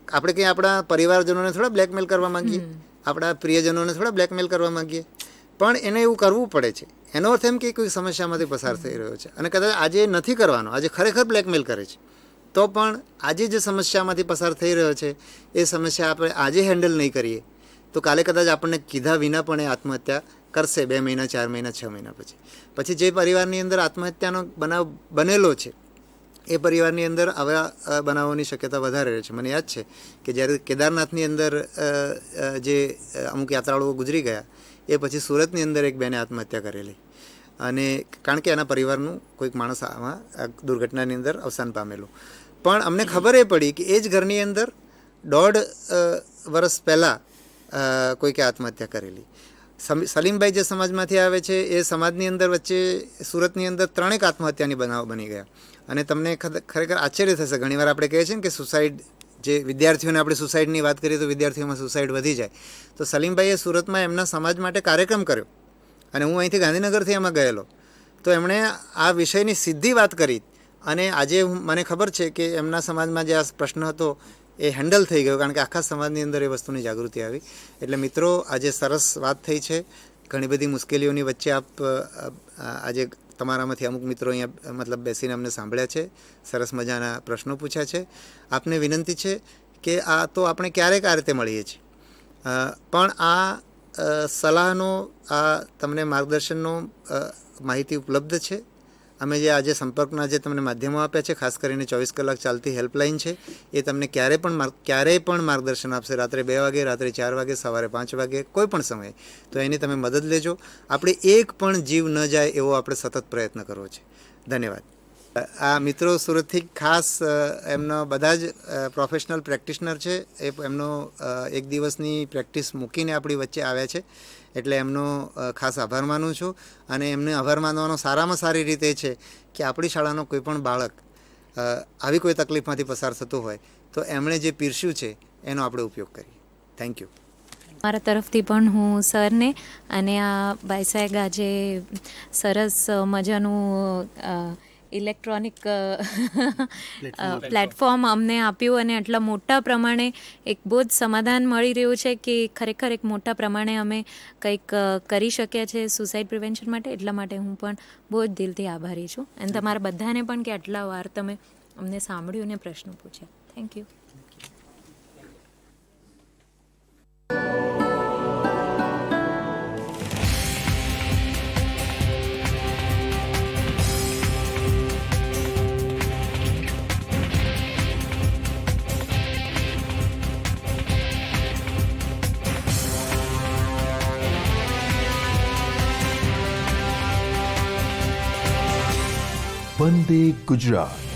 આપણે કંઈ આપણા પરિવારજનોને થોડા બ્લેકમેલ કરવા માંગીએ, આપણા પ્રિયજનોને થોડા બ્લેકમેલ કરવા માંગીએ, પણ એને એવું કરવું પડે છે. એનો અર્થ એમ કે કોઈ સમસ્યામાંથી પસાર થઈ રહ્યો છે અને કદાચ આજે નથી કરવાનો, આજે ખરેખર બ્લેકમેલ કરે છે, તો પણ આજે જે સમસ્યામાંથી પસાર થઈ રહ્યો છે એ સમસ્યા આપણે આજે હેન્ડલ નહીં કરીએ તો કાલે કદાચ આપણને કીધા વિના પણ એ આત્મહત્યા કરશે 2 મહિના, 4 મહિના, 6 મહિના પછી જે પરિવારની અંદર આત્મહત્યાનો બનાવ બનેલો છે એ પરિવારની અંદર આવા બનાવોની શક્યતા વધારે રહે છે. મને યાદ છે કે જ્યારે કેદારનાથની અંદર જે અમુક યાત્રાળુઓ ગુજરી ગયા એ પછી સુરતની અંદર એક બેને આત્મહત્યા કરેલી, અને કારણ કે એના પરિવારનું કોઈક માણસ આમાં દુર્ઘટનાની અંદર અવસાન પામેલું. પણ અમને ખબર એ પડી કે એ જ ઘરની અંદર 1.5 વર્ષ પહેલાં કોઈકે આત્મહત્યા કરેલી. સલીમભાઈ જે સમાજમાંથી આવે છે એ સમાજની અંદર વચ્ચે સુરતની અંદર 3 આત્મહત્યાની બનાવ બની ગયા. અને તમને ખરેખર આશ્ચર્ય થશે, ઘણીવાર આપણે કહીએ છીએ ને કે સુસાઇડ, જે વિદ્યાર્થીઓને આપણે સુસાઇડની વાત કરીએ તો વિદ્યાર્થીઓમાં સુસાઇડ વધી જાય. તો સલીમભાઈએ સુરતમાં એમના સમાજ માટે કાર્યક્રમ કર્યો અને હું અહીંથી ગાંધીનગરથી એમાં ગયેલો. તો એમણે આ વિષયની સીધી વાત કરી અને આજે મને ખબર છે કે એમના સમાજમાં જે આ પ્રશ્ન હતો એ હેન્ડલ થઈ ગયો, કારણ કે આખા સમાજની અંદર એ વસ્તુની જાગૃતિ આવી. એટલે મિત્રો, આજે સરસ વાત થઈ છે. ઘણી બધી મુશ્કેલીઓની વચ્ચે આપ આજે તમારામાંથી અમુક મિત્રો અહીંયા મતલબ બેસીને અમને સાંભળ્યા છે, સરસ મજાના પ્રશ્નો પૂછ્યા છે. આપને વિનંતી છે કે આ તો આપણે ક્યારેક આ રીતે મળીએ છીએ, પણ આ સલાહનો, આ તમને માર્ગદર્શનનો માહિતી ઉપલબ્ધ છે. અમે જે આજે સંપર્કના જે તમને માધ્યમો આપ્યા છે, ખાસ કરીને 24 કલાક ચાલતી હેલ્પલાઇન છે, એ તમને ક્યારેય પણ માર્ગદર્શન આપશે. રાત્રે 2 વાગે, રાત્રે 4 વાગે, સવારે 5 વાગે, કોઈ પણ સમયે. તો એની તમે મદદ લેજો. આપણે એક પણ જીવ ન જાય એવો આપણે સતત પ્રયત્ન કરવો છે. ધન્યવાદ. આ મિત્રો સુરતથી ખાસ એમનો બધા જ પ્રોફેશનલ પ્રેક્ટિશનર છે, એ એમનો 1 દિવસની પ્રેક્ટિસ મૂકીને આપણી વચ્ચે આવ્યા છે, એટલે એમનો ખાસ આભાર માનું છું. અને એમને આભાર માનવાનો સારામાં સારી રીતે છે કે આપણી શાળાનો કોઈ પણ બાળક આવી કોઈ તકલીફમાંથી પસાર થતું હોય તો એમણે જે પીરસ્યું છે એનો આપણે ઉપયોગ કરીએ. Thank you. મારા તરફથી પણ હું સરને અને આ બાયસાહેબ આજે સરસ મજાનું ઇલેક્ટ્રોનિક પ્લેટફોર્મ અમને આપ્યું અને આટલા મોટા પ્રમાણે એક બહુ જ સમાધાન મળી રહ્યું છે કે ખરેખર એક મોટા પ્રમાણે અમે કંઈક કરી શક્યા છે સુસાઇડ પ્રિવેન્શન માટે. એટલા માટે હું પણ બહુ જ દિલથી આભારી છું. અને તમારા બધાને પણ કે આટલા વાર તમે અમને સાંભળ્યું અને પ્રશ્નો પૂછ્યા. Thank you. વંદે ગુજરાત.